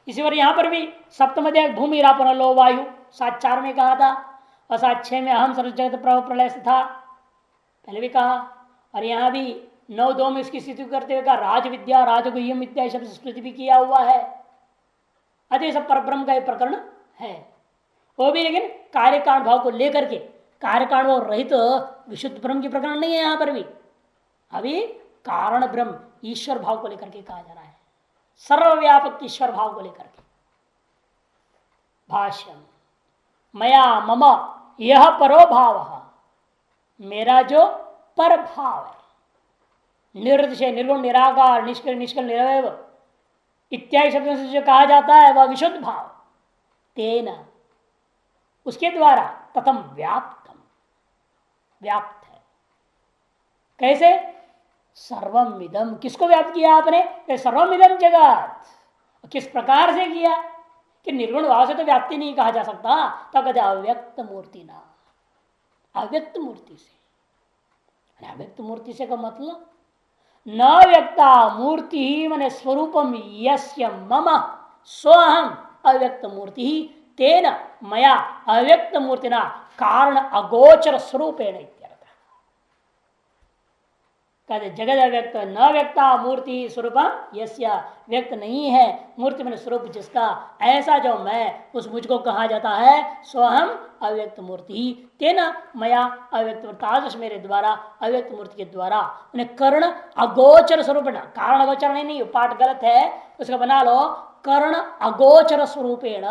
इसी पर यहां पर भी सप्तम अध्याय भूमि रापन लो वायु 7:4 में कहा था, और 7:6 में अहम सर्व जगत प्रभव प्रलय था, पहले भी कहा। और यहाँ भी 9:2 में इसकी स्थिति करते हुए कहा राज विद्या राजगुह्यम इत्यादि शब्द स्तुति भी किया हुआ है। अतः सब परब्रह्म का एक प्रकरण है, वो भी लेकिन कार्यकारण भाव को लेकर के, कार्यकारण भाव रहित विशुद्ध ब्रह्म की प्रकरण नहीं है। यहाँ पर भी अभी कारण ब्रह्म ईश्वर भाव को लेकर के कहा जा रहा है, सर्वव्यापक ईश्वर भाव को लेकर के। भाष्यम मया मम यह परो भाव मेरा जो पर भाव है, निर्विषय निर्गुण निराकार निष्क्रिय निष्कल निरवय इत्यादि शब्दों से जो कहा जाता है वह विशुद्ध भाव, तेना उसके द्वारा प्रथम व्याप्तम व्याप्त है। कैसे? सर्वम इदम, किसको व्याप्त किया आपने? सर्वम इदम जगत। किस प्रकार से किया कि निर्गुण भाव से तो व्याप्ति नहीं कहा जा सकता, तब कहते अव्यक्त मूर्ति ना, अव्यक्त मूर्ति से। अव्यक्त मूर्ति से का मतलब न व्यक्ता मूर्ति ही मने स्वरूपम यस्य मम स्वहम अव्यक्त मूर्ति ही तेन मया अव्यक्त मूर्तिना कारण अगोचर स्वरूपेण इत्यर्थ। कहते जगत अव्यक्त न व्यक्ता मूर्ति स्वरूपम यस्य, व्यक्त नहीं है मूर्ति में स्वरूप जिसका, ऐसा जो मैं उस मुझको कहा जाता है स्वहम अव्यक्त मूर्ति ही तेना मया अव्यक्त तादृश मेरे द्वारा अव्यक्त मूर्ति के द्वारा उन्हें कर्ण अगोचर स्वरूप, कारण अगोचर नहीं, पाठ गलत है उसका बना लो, कर्ण अगोचर स्वरूपेण।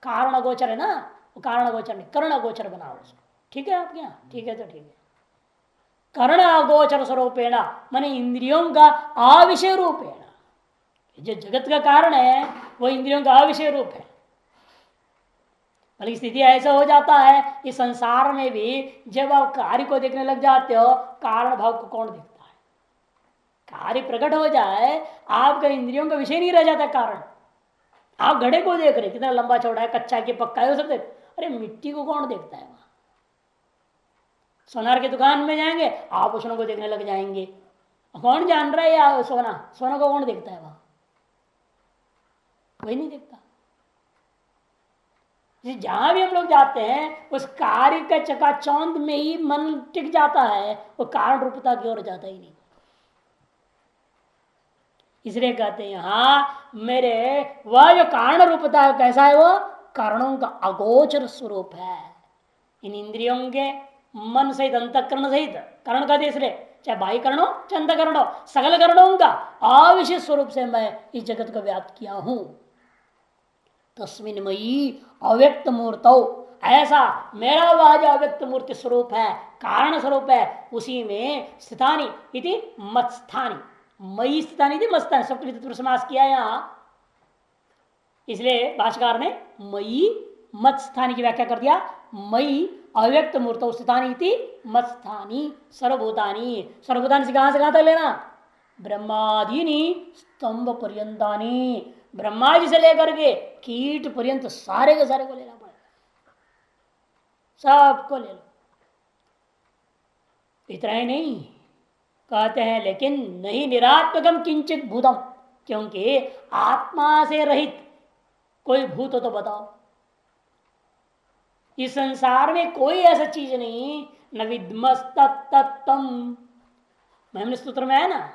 कारण अगोचर है ना, कारण अगोचर नहीं, कर्ण अगोचर बनाओ उसको। ठीक है आपके यहाँ? ठीक है तो ठीक है। कर्ण अगोचर स्वरूपेण माने इंद्रियों का अविषय रूपेण, जो जगत का कारण है वो इंद्रियों का अविषय रूप है। बल्कि स्थिति ऐसा हो जाता है कि संसार में भी जब आप कार्य को देखने लग जाते हो, कारण भाव को कौन देखता है? कार्य प्रकट हो जाए आपका इंद्रियों का विषय नहीं रह जाता कारण। आप घड़े को देख रहे कितना लंबा चौड़ा है, कच्चा कि पक्का है, हो सकते, अरे मिट्टी को कौन देखता है? वहां सोनार की दुकान में जाएंगे, आभूषणों को देखने लग जाएंगे, कौन जान रहा है या सोना, सोना को कौन देखता है? वहां कोई नहीं देखता। जहां भी हम लोग जाते हैं उस कार्य का चकाचौंध में ही मन टिक जाता है, वो कारण रूपता की ओर जाता ही नहीं। इसलिए कहते हैं यहां मेरे वह जो कारण रूपता है कैसा है? वो कारणों का अगोचर स्वरूप है। इन इंद्रियों के मन सहित अंतकरण सहित करण का तीसरे, चाहे बाह्य करण हो चाहे अंतकरण हो, सकल करणों का अविशेष स्वरूप से मैं इस जगत को व्याप्त किया हूं। तस्मिन मयी अव्यक्त मूर्तो, ऐसा मेरा वह जो अव्यक्त मूर्ति स्वरूप है, कारण स्वरूप है, उसी में स्थितानी इति मत्स्थानी, मयी स्थितानी इति मत्स्थानी, सबके तत्पुरुष समास किया यहां, इसलिए भाष्यकार ने मयी मत्स्थानी की व्याख्या कर दिया। मयी अव्यक्त मूर्त स्थितानी इति मत्स्थानी सर्वभूतानी, सर्वभूतानी से कहां तक लेना? ब्रह्मादीनी स्तंभ पर्यंतानी, ब्रह्मा जी से लेकर के कीट पर्यंत सारे के सारे को लेना पड़ेगा, सबको ले लो। इतना ही नहीं कहते हैं, लेकिन नहीं निरात्मकम किंचित भूतम, क्योंकि आत्मा से रहित कोई भूत हो तो बताओ। इस संसार में कोई ऐसा चीज नहीं, न विद्मस्तत्तम, मैंने सूत्र में है ना,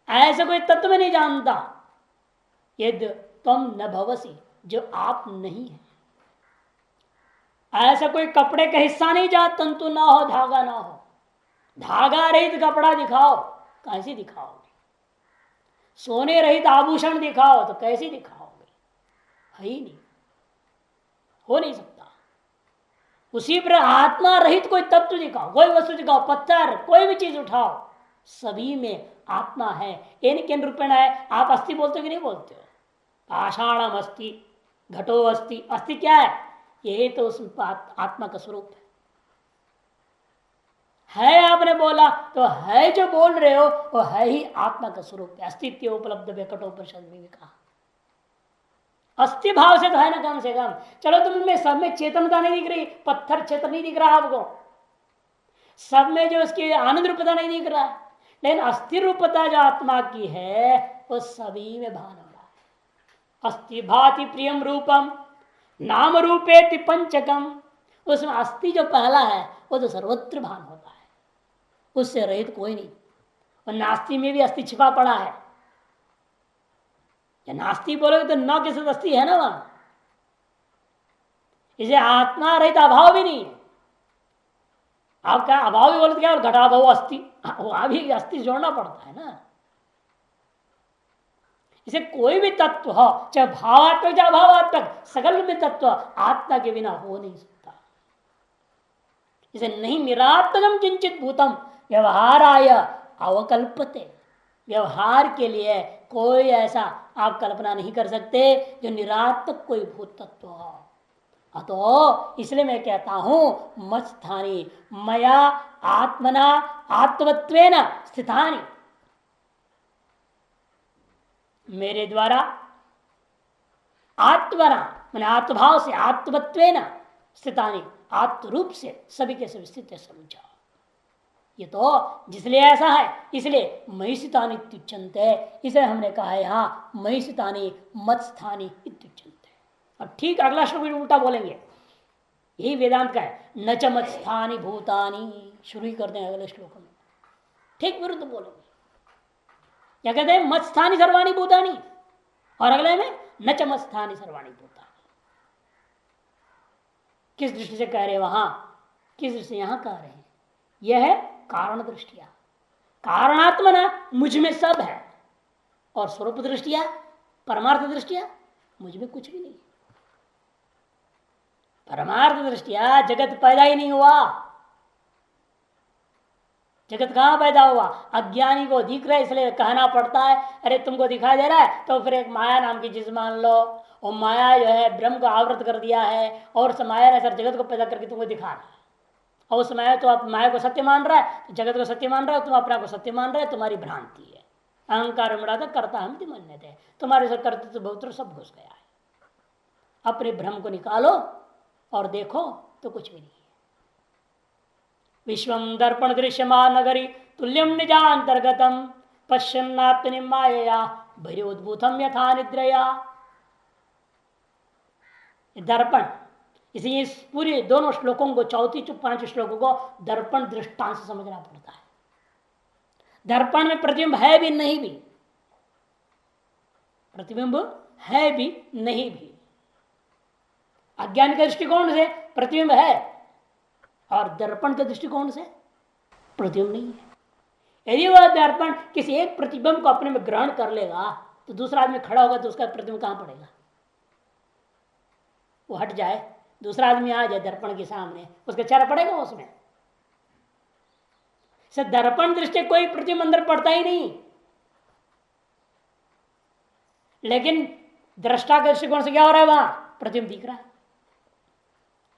ऐसा कोई तत्व में नहीं जानता, यद तुम न भवसी, जो आप नहीं है। ऐसा कोई कपड़े का हिस्सा नहीं जहां तंतु ना हो, धागा ना हो, धागा रहित कपड़ा दिखाओ, कैसे दिखाओगे? सोने रहित आभूषण दिखाओ तो कैसे दिखाओगे? है ही नहीं, हो नहीं सकता। उसी पर आत्मा रहित कोई तत्व दिखाओ, कोई वस्तु दिखाओ, पत्थर कोई भी चीज उठाओ, सभी में आत्मा है। किन रूपेण है? आप अस्थि बोलते हो कि नहीं बोलते हो? पाषाणम अस्थि, घटो अस्थि, अस्थि क्या है? यही तो उस आत्मा का स्वरूप है। आपने बोला तो है, जो बोल रहे हो वो है ही आत्मा का स्वरूप है। अस्तित्व उपलब्ध कठोपनिषद में भी कहा, अस्थि भाव से तो है ना कम से कम। चलो तुम सब में चेतनता नहीं दिख रही, पत्थर चेतन नहीं दिख रहा आपको, सब में जो उसकी आनंद रूपता नहीं दिख रहा, लेकिन अस्थिर रूपता जो आत्मा की है वो सभी में भान हो रहा है। अस्थि भाति प्रियम रूपम नाम रूपे पंचकम, उसमें अस्थि जो पहला है वो तो सर्वत्र भान होता है, उससे रहित कोई नहीं। और नास्ति में भी अस्थि छिपा पड़ा है। या नास्ति बोलोगे तो न के साथ अस्थि है ना वहां, इसे आत्मा रहित अभाव भी नहीं है। आप क्या अभाव भी बोलते क्या? और घटाभाव अस्थि, वहां भी अस्थि जोड़ना पड़ता है ना। इसे कोई भी तत्व हो, चाहे भावात्मक चाहे अभावात्मक, सकल में तत्व आत्मा के बिना हो नहीं सकता। इसे नहीं निरात्मकम किंचित भूतम व्यवहाराय अवकल्पते, व्यवहार के लिए कोई ऐसा आप कल्पना नहीं कर सकते जो निरात्मक कोई भूत तत्व हो। अतो इसलिए मैं कहता हूं मत स्थानी मया आत्मना आत्मत्वेन स्थितानि, मेरे द्वारा आत्मना मैंने आत्मभाव से आत्मत्वेन स्थितानि, आत्मरूप से सभी के सभी स्थित समझा। ये तो जिसलिए ऐसा है इसलिए महिषितानि इत्युच्यन्ते, इसे हमने कहा है यहाँ महिषितानि मत स्थानी इत्युच्यन्ते। अब ठीक अगला श्लोक उल्टा बोलेंगे, यही वेदांत का है, न च मत स्थानी भूतानि, शुरू ही करते हैं अगले श्लोक में, ठीक विरुद्ध बोलेंगे। क्या कहते हैं? मत स्थानी सर्वाणी भूतानि, और अगले में न च मत स्थानी सर्वाणी भूतानि। किस दृष्टि से कह रहे हैं वहां, किस दृष्टि से यहां कह रहे हैं? यह है कारण दृष्टिया, कारणात्मना मुझ में सब है, और स्वरूप दृष्टिया परमार्थ दृष्टिया मुझ में कुछ भी नहीं। परमार्थ दृष्टिया जगत पैदा ही नहीं हुआ। जगत कहां पैदा हुआ? अज्ञानी को दिख रहा है इसलिए कहना पड़ता है, अरे तुमको दिखाई दे रहा है तो फिर एक माया नाम की चीज मान लो, और माया जो है ब्रह्म को आवृत कर दिया है, और उस माया ने सर जगत को पैदा करके तुमको दिखा रहा है। और उस माया तो आप माया को सत्य मान रहा है, तो जगत को सत्य मान रहा है, तुम अपना को सत्य मान रहे है, तुम्हारी भ्रांति है। अहंकार में तो करता हम मान्य थे, तुम्हारे से कर्तृत्व बहुत सब घुस गया है। अपने भ्रम को निकालो और देखो तो कुछ भी नहीं है। विश्वम दर्पण दृश्यमान नगरी तुल्यम निजांतर्गतम पश्यन्नात्मनि मायया बहिरोद्भूतम यथा निद्रया। दर्पण, इसलिए इस पूरे दोनों श्लोकों को, चौथी पांच श्लोकों को दर्पण दृष्टांत से समझना पड़ता है। दर्पण में प्रतिबिंब है भी नहीं भी, प्रतिबिंब है भी नहीं भी। अज्ञान के दृष्टिकोण से प्रतिबिंब है, और दर्पण के दृष्टिकोण से प्रतिबिंब नहीं है। यदि वह दर्पण किसी एक प्रतिबिंब को अपने में ग्रहण कर लेगा तो दूसरा आदमी खड़ा होगा तो उसका प्रतिबिंब कहां पड़ेगा? वो हट जाए, दूसरा आदमी आ जाए दर्पण के सामने, उसका चेहरा पड़ेगा उसमें? दर्पण दृष्टि कोई प्रतिबिंब अंदर पड़ता ही नहीं। लेकिन दृष्टा के दृष्टिकोण से क्या हो रहा है? वहां प्रतिबिंब दिख रहा है।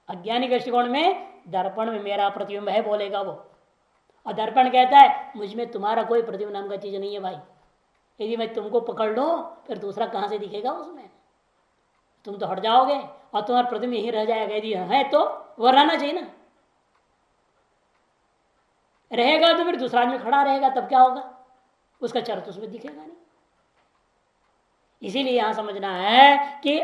अज्ञानी के दृष्टिकोण में दर्पण में मेरा प्रतिबिंब है बोलेगा वो, और दर्पण कहता है मुझ में तुम्हारा कोई प्रतिबिंब नाम का चीज नहीं है भाई। यदि मैं तुमको पकड़ लूं फिर दूसरा कहां से दिखेगा उसमें? तुम तो हट जाओगे और तुम्हारा प्रतिबिंब यही रह जाएगा। यदि है तो वह रहना चाहिए ना, रहेगा तो फिर दूसरा आदमी खड़ा रहेगा, तब क्या होगा? उसका चरित्र तो उसमें दिखेगा नहीं। इसीलिए यहां समझना है कि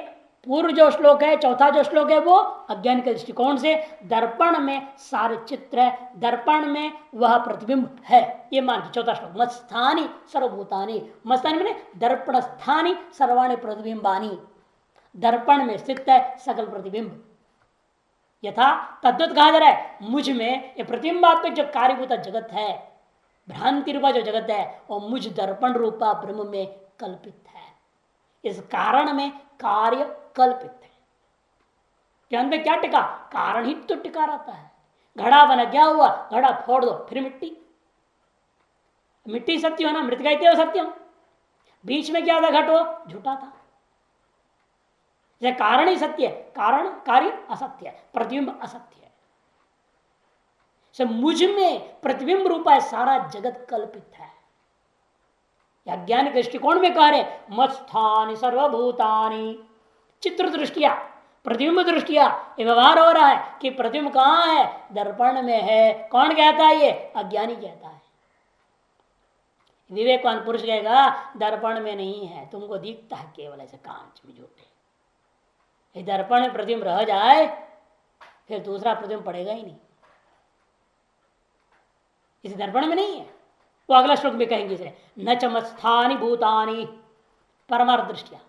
पूर्व जो श्लोक है, चौथा जो श्लोक है, वो अज्ञान के दृष्टिकोण से दर्पण में सारे चित्र है, दर्पण में वह प्रतिबिंब है, ये मान के चौथा श्लोक। मत्स्थानी सर्वभूतानी, मत्स्थानी मैंने दर्पण स्थानी सर्वाणी प्रतिबिंबानी, दर्पण में स्थित है सकल प्रतिबिंब। यथा तद्वत कहा जा रहा है, मुझ में ये प्रतिबिंबात्मक जो कार्यभूत जगत है, भ्रांति रूपा जो जगत है, वो मुझ दर्पण रूपा ब्रह्म में कल्पित है। इस कारण में कार्य कल्पित है। ज्ञान में क्या टिका? कारण ही तो टिका रहता है। घड़ा बना, क्या हुआ? घड़ा फोड़ दो फिर मिट्टी, मिट्टी सत्य हो ना, मृत कहते हो सत्यम। बीच में क्या था? घट हो झूठा था। कारण ही सत्य है, कारण कार्य असत्य है, प्रतिबिंब असत्य है। मुझ में प्रतिबिंब रूपा सारा जगत कल्पित है। ज्ञान के दृष्टिकोण में कह रहे मत्स्थानि सर्वभूतानि, चित्र दृष्टिया प्रतिबिंब दृष्टिया ये व्यवहार हो रहा है कि प्रतिबिंब कहां है? दर्पण में है। कौन कहता है? ये अज्ञानी कहता है। विवेकवान पुरुष कहेगा दर्पण में नहीं है, तुमको दिखता है केवल ऐसे कांच में झूठे। दर्पण में प्रतिबिंब रह जाए फिर दूसरा प्रतिबिंब पड़ेगा ही नहीं। इस दर्पण में नहीं है। वो अगला श्लोक में कहेंगे इसे, न चमत्स्थानि भूतानि परमार्थ दृष्टिया,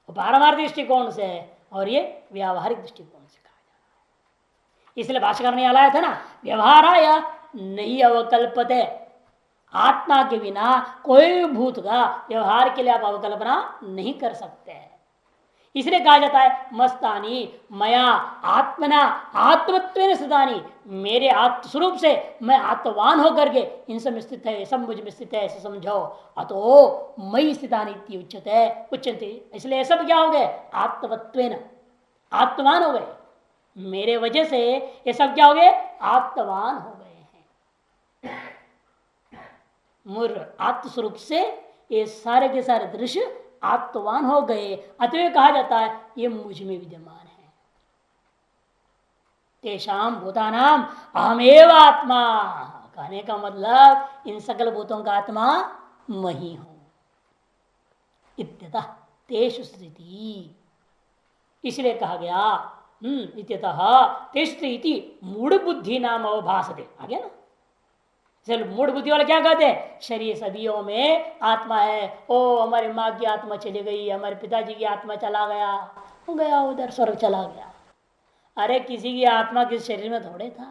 पारमार्थ दृष्टिकोण से और ये व्यावहारिक दृष्टिकोण से कहा जा रहा है। इसलिए भाष्यकार ने लाया था ना, व्यवहाराय नहीं अवकल्पते, आत्मा के बिना कोई भूत का व्यवहार के लिए आप अवकल्पना नहीं कर सकते। इसलिए कहा जाता है मस्तानी मया आत्मना आत्मत्वेन स्थितानि, मेरे आत्मस्वरूप से मैं आत्मवान होकर के इन सब में स्थित है, सब मुझ में स्थित है, ऐसे समझो। अतो मई स्थितानि उच्यते उच्यते, इसलिए सब क्या हो गए? आत्मत्वेन, आत्मवान हो गए। मेरे वजह से ये सब क्या हो गए? आत्मवान हो गए हैं। मूर्ख आत्मस्वरूप से ये सारे के सारे दृश्य आत्मवान हो गए, अतः कहा जाता है ये मुझ में विद्यमान है। तेषाम भूतानाम अहमेव आत्मा, कहने का मतलब इन सकल भूतों का आत्मा मैं ही हूं। इत्यतः तेषु स्थिति, इसलिए कहा गया इत्यतः तेषु इति मूढ़ बुद्धि नाम अवभासते, आ गया ना। चल मूढ़ बुद्धि वाले क्या कहते हैं? शरीर सभीयों में आत्मा है, ओ हमारी माँ की आत्मा चली गई, हमारे पिताजी की आत्मा चला गया, हो गया उधर स्वर्ग चला गया। अरे किसी की आत्मा किस शरीर में थोड़े था,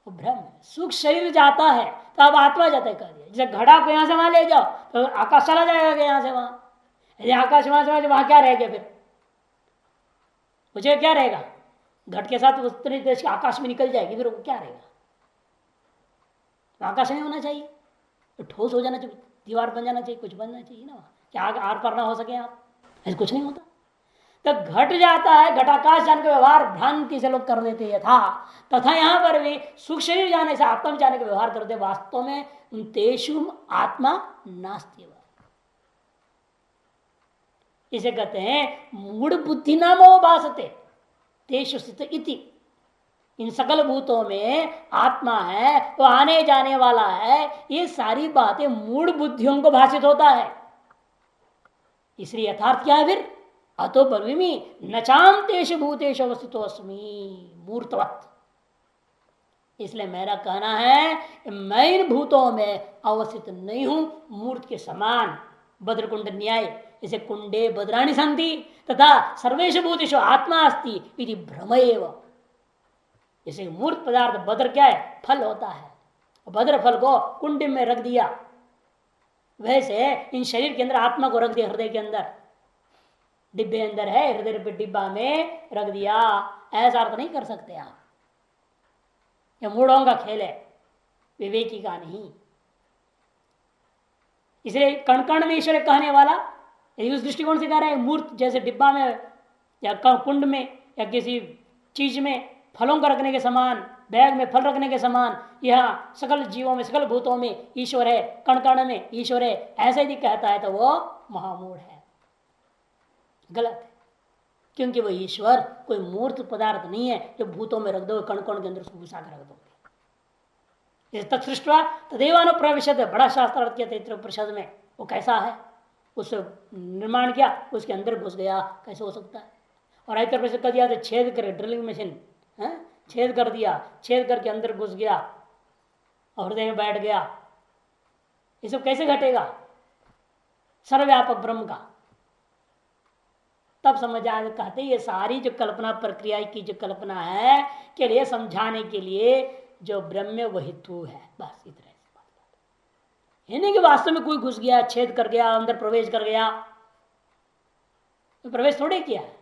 वो भ्रम। सुख शरीर जाता है तो अब आत्मा जाता है, कह दिया। जैसे घड़ा को यहां से वहां ले जाओ तो आकाश चला जाएगा यहां से वहां, यदि आकाश वहां से वहां क्या रहेगा? फिर मुझे क्या रहेगा? घट के साथ उतनी देश आकाश में निकल जाएगी, फिर वो क्या रहेगा? आकाश नहीं होना चाहिए, तो ठोस हो जाना चाहिए, दीवार बन जाना चाहिए, कुछ बनना चाहिए ना, क्या आर पार ना हो सके आप, ऐसे कुछ नहीं होता। तो घट जाता है, घटाकाश जान के व्यवहार भ्रांति से लोग कर देते हैं था, तथा यहां पर भी सुख शरीर जाने से आत्मा में जाने का व्यवहार करते, वास्तव में तेषु आत्मा नास्ति। इसे कहते हैं मूढ़ बुद्धि नामो भासते तेषु स्थित इति, इन सकल भूतों में आत्मा है, वो आने जाने वाला है, ये सारी बातें मूढ़ बुद्धियों को भाषित होता है। इसलिए यथार्थ क्या है? फिर अतो ब्रवीमि नचाम तेषु भूतेषु अवस्थितो अस्मि मूर्तवत्, इसलिए मेरा कहना है मैं इन भूतों में अवस्थित नहीं हूं, मूर्त के समान। भद्रकुंड न्याय, जैसे कुंडे भद्राणी संति तथा सर्वेषु भूतेषु आत्मा अस्ति इति भ्रमएव। जैसे मूर्त पदार्थ भद्र क्या है? फल होता है, भद्र फल को कुंड में रख दिया, वैसे इन शरीर के अंदर आत्मा को रख दिया, हृदय के अंदर डिब्बे अंदर है, हृदय पे डिब्बा में रख दिया, ऐसा अर्थ नहीं कर सकते आप। यह मूढ़ों का खेल है, विवेकी का नहीं। इसलिए कण कण में ईश्वर कहने वाला यदि उस दृष्टिकोण से कह रहे हैं, मूर्त जैसे डिब्बा में या कुंड में या किसी चीज में फलों का रखने के समान, बैग में फल रखने के समान, यह सकल जीवों में सकल भूतों में ईश्वर है, कण कण में ईश्वर है, ऐसे यदि कहता है तो वो महामूढ़ है, गलत है। क्योंकि वो ईश्वर कोई मूर्त पदार्थ नहीं है जो भूतों में रख दो, कण कण के अंदर उसको घुसा कर रख दोगे। तत्सृष्टवा तदेवानु प्रविशद, बड़ा शास्त्र तैत्तिरीय उपनिषद में, वो कैसा है, उसे निर्माण किया, उसके अंदर घुस गया, कैसे हो सकता है? और ऐतर परिषद कर दिया तो छेद करे, ड्रिलिंग मशीन छेद कर दिया, छेद करके अंदर घुस गया और हृदय में बैठ गया, ये सब कैसे घटेगा? सर्वव्यापक ब्रह्म का तब समझ आए, कहते ये सारी जो कल्पना प्रक्रिया की जो कल्पना है के लिए समझाने के लिए जो ब्रह्म वही तू है, बस इतना ये नहीं कि वास्तव में कोई घुस गया, छेद कर गया, अंदर प्रवेश कर गया। तो प्रवेश थोड़े किया है,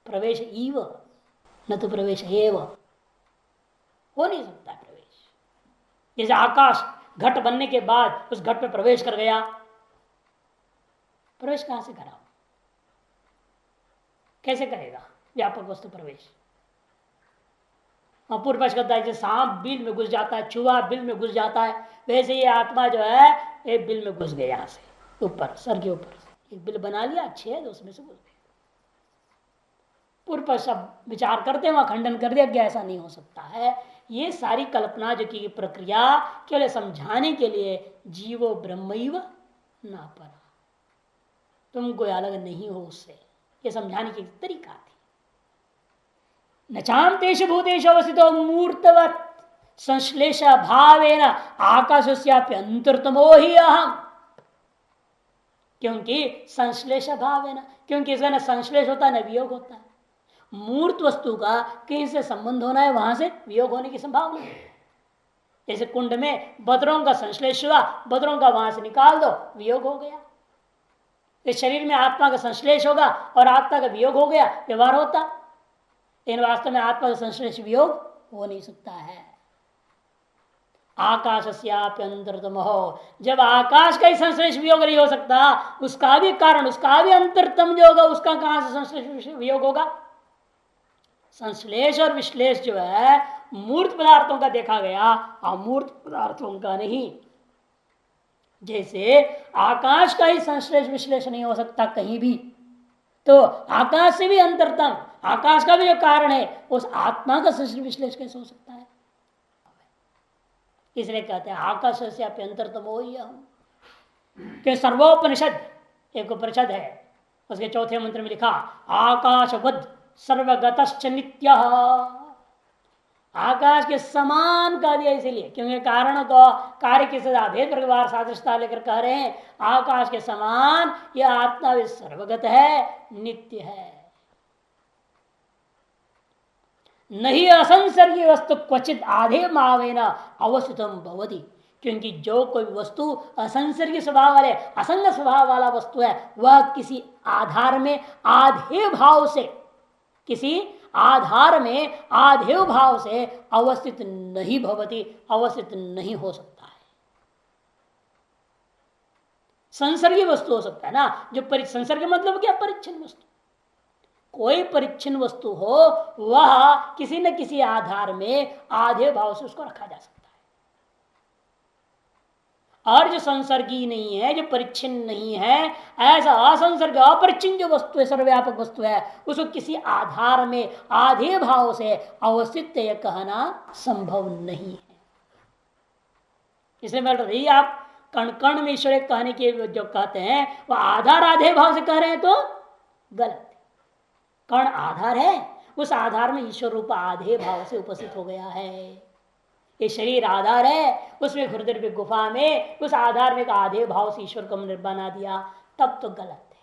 प्रवेश ईव न तो प्रवेश एव, हो नहीं सकता प्रवेश। जैसे आकाश घट बनने के बाद उस घट में प्रवेश कर गया, प्रवेश कहां से करा, कैसे करेगा व्यापक वस्तु प्रवेश? पूर्व पक्ष कहता है, सांप बिल में घुस जाता है, चूहा बिल में घुस जाता है, वैसे ये आत्मा जो है ये बिल में घुस गया, यहां से ऊपर सर के ऊपर से एक बिल बना लिया, छेद उसमें से घुस गया। पूर्व पक्ष सब विचार करते हैं, वहां खंडन कर दिया कि ऐसा नहीं हो सकता है। ये सारी कल्पना जो की प्रक्रिया केवल समझाने के लिए जीवो ब्रह्मैव ना परा, तुम कोई अलग नहीं हो उससे, ये समझाने की तरीका थी। नचांतेषु भूतेषु अवस्थितो मूर्तवत् संश्लेष भावेन आकाशस्यापि अंतरतमो ही अहम, क्योंकि संश्लेष भावेन, क्योंकि इसका न संश्लेष होता है न वियोग होता है। मूर्त वस्तु का कहीं से संबंध होना है, वहां से वियोग होने की संभावना है। जैसे कुंड में बदरों का संश्लेष हुआ, बदरों का वहां से निकाल दो, वियोग हो गया। इस शरीर में आत्मा का संश्लेष होगा और आत्मा का वियोग हो गया, व्यवहार होता। लेकिन वास्तव में आत्मा का संश्लेष वियोग हो नहीं सकता है। आकाश अंतरतम हो, जब आकाश का ही संश्लेष वियोग नहीं हो सकता, उसका भी कारण, उसका भी अंतरतम जो होगा, उसका कहां से संश्लेष वियोग होगा? संश्लेष और विश्लेष जो है मूर्त पदार्थों का देखा गया, अमूर्त पदार्थों का नहीं। जैसे आकाश का ही संश्लेष विश्लेष नहीं हो सकता कहीं भी, तो आकाश से भी अंतरतम, आकाश का भी जो कारण है, उस आत्मा का संश्लेष विश्लेष कैसे हो सकता है? इसलिए कहते हैं आकाश से अंतरतम हो ही हम के सर्वोपनिषद, एक उपनिषद है, उसके चौथे मंत्र में लिखा आकाशवद सर्वगतश्च नित्यः। आकाश के समान कह दिया इसीलिए क्योंकि कारण को कार्य के सदा भेद व्यवहार सादृशता लेकर कह रहे हैं आकाश के समान यह आत्मा भी सर्वगत है, नित्य है। नहीं असंसर्गी वस्तु क्वचित आधे मावेन अवस्थितम भवति, क्योंकि जो कोई वस्तु असंसर्गी स्वभाव वाले, असंग स्वभाव वाला वस्तु है, वह किसी आधार में आधे भाव से, किसी आधार में आधे भाव से अवस्थित नहीं भवति, अवस्थित नहीं हो सकता है। संसर्गी वस्तु हो सकता है ना, जो संसर्ग मतलब क्या? परिच्छिन्न वस्तु। कोई परिच्छिन्न वस्तु हो वह किसी न किसी आधार में आधे भाव से उसको रखा जा सकता है। और जो संसर्गी नहीं है, जो परिच्छिन्न नहीं है, ऐसा असंसर्ग अपरिच्छिन्न जो वस्तु है, सर्वव्यापक वस्तु है, उसको किसी आधार में आधे भाव से अवस्थित कहना संभव नहीं है। इसलिए मैं रही आप कण कण में ईश्वर कहने के जो कहते हैं वह आधार आधे भाव से कह रहे हैं तो गलत। कण आधार है, उस आधार में ईश्वर रूप आधे भाव से उपस्थित हो गया है। ये शरीर आधार है, उसमें हृदय की गुफा में उस आधार में आधे भाव से ईश्वर को बना दिया, तब तो गलत है।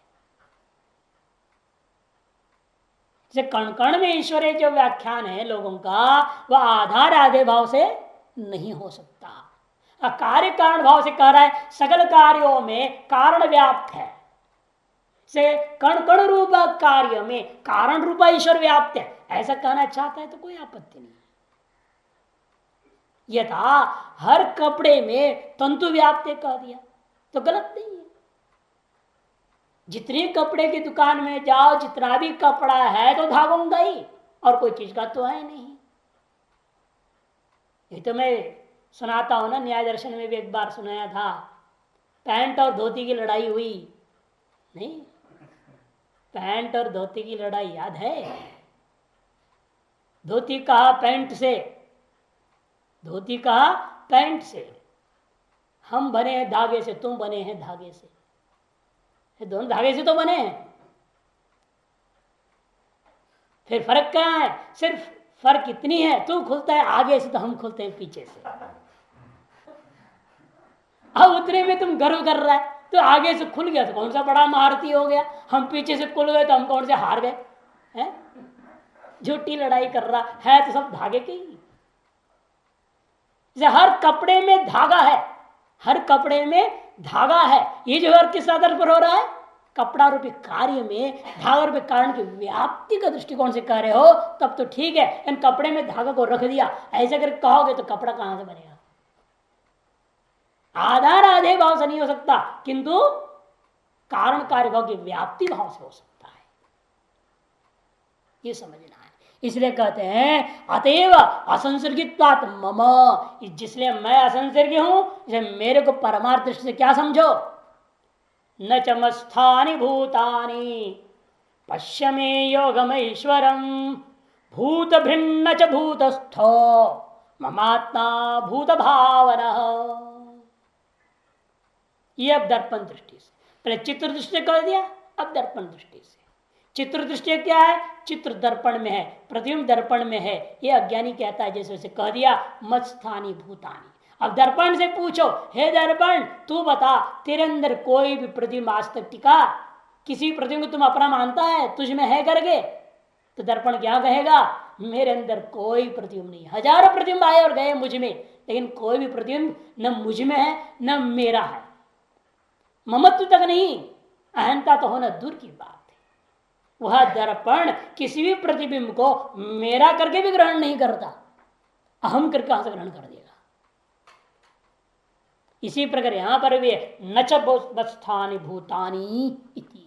जैसे कण कण में ईश्वर जो व्याख्यान है लोगों का, वह आधार आधे भाव से नहीं हो सकता। कार्य कारण भाव से कह रहा है सकल कार्यों में कारण व्याप्त है, से कण कण रूप कार्य में कारण रूपा ईश्वर व्याप्त है, ऐसा कहना चाहता है तो कोई आपत्ति नहीं। यथा हर कपड़े में तंतु व्याप्त कह दिया तो गलत नहीं है। जितनी कपड़े की दुकान में जाओ, जितना भी कपड़ा है तो धागों का ही, और कोई चीज का तो है नहीं। ये तो मैं सुनाता हूं ना, न्याय दर्शन में भी एक बार सुनाया था, पैंट और धोती की लड़ाई हुई। नहीं, पैंट और धोती की लड़ाई याद है? धोती कहा पैंट से, धोती कहा पैंट से, हम बने हैं धागे से, तुम बने हैं धागे से, ये दोनों धागे से तो बने हैं। फिर फर्क क्या है? सिर्फ फर्क इतनी है, तू खुलता है आगे से तो हम खुलते हैं पीछे से। अब उतने में तुम गर्व कर रहा है, तो आगे से खुल गया तो कौन सा बड़ा महारथी हो गया, हम पीछे से खुल गए तो हम कौन से हार गए हैं? झूठी लड़ाई कर रहा है तो सब धागे के ही। हर कपड़े में धागा है, हर कपड़े में धागा है। ये जो हर किस आधार पर हो रहा है? कपड़ा रूपी कार्य में धागा रूपी कारण की व्याप्ति का दृष्टिकोण से कह रहे हो तब तो ठीक है। इन कपड़े में धागा को रख दिया ऐसे अगर कहोगे तो कपड़ा कहां से बनेगा? आधार आधे भाव से नहीं हो सकता, किंतु कारण कार्य भाव की व्याप्ति भाव से हो सकता है। ये समझना है। इसलिए कहते हैं अतएव असंसर्गित्वात् मम, जिसलिए मैं असंसर्गी हूं, इसलिए मेरे को परमार्थ दृष्टि से क्या समझो? न चमस्थानि भूतानि पश्य मे योगमैश्वरम भूत भिन्न च भूतस्थो ममात्मा भूत भावना। ये अब दर्पण दृष्टि से, पहले चित्र दृष्टि से कह दिया, अब दर्पण दृष्टि से। चित्र दृष्टि क्या है? चित्र दर्पण में है, प्रतिबिंब दर्पण में है, ये अज्ञानी कहता है। जैसे उसे कह दिया मत्स्थानी भूतानी। अब दर्पण से पूछो, हे दर्पण तू बता, तेरे अंदर कोई भी प्रतिबिंब आज तक टिका? किसी प्रतिबिंब को तुम अपना मानता है, तुझ में है करके? तो दर्पण क्या कहेगा? मेरे अंदर कोई प्रतिबिंब नहीं। हजारों प्रतिबिंब आए और गए मुझ में, लेकिन कोई भी प्रतिबिंब न मुझ में है न मेरा है, ममत्व तक नहीं। अहंता तो होना दूर की बात है। वह दर्पण किसी भी प्रतिबिंब को मेरा करके भी ग्रहण नहीं करता, अहम करके कहां से ग्रहण कर देगा। इसी प्रकार यहां पर भी न च स्थानी भूतानी इति,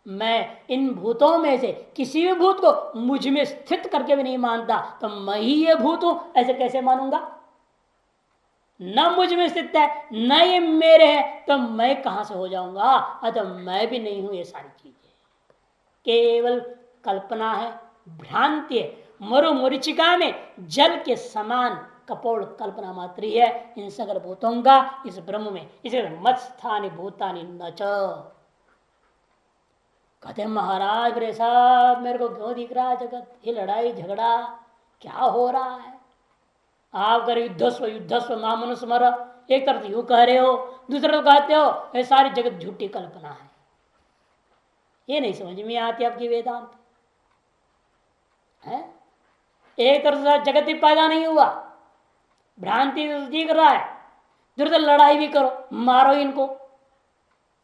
मैं इन भूतों में से किसी भी भूत को मुझ में स्थित करके भी नहीं मानता, तो मैं ही ये भूत हूं ऐसे कैसे मानूंगा। न मुझ में स्थित है न ये मेरे है, तो मैं कहां से हो जाऊंगा। अतः मैं भी नहीं हूं ये सारी चीजें, केवल कल्पना है, भ्रांति है। मरु मुरिचिका में जल के समान कपोल कल्पना मात्र ही है इन सकल भूतों का इस ब्रह्म में। इसे मत स्थानी भूतानी न च। कहते महाराज मेरे साहब मेरे को क्यों दिख रहा है जगत, ये लड़ाई झगड़ा क्या हो रहा है। आप कर युद्धस्व महामनुस्मर, एक तरफ यूं कह रहे हो, दूसरे तरफ कहते हो ये सारी जगत झूठी कल्पना है। ये नहीं समझ में आती आपकी वेदांत है। एक तरफ से जगत ही पैदा नहीं हुआ, भ्रांति दिख रहा है, दूसरी लड़ाई भी करो, मारो इनको,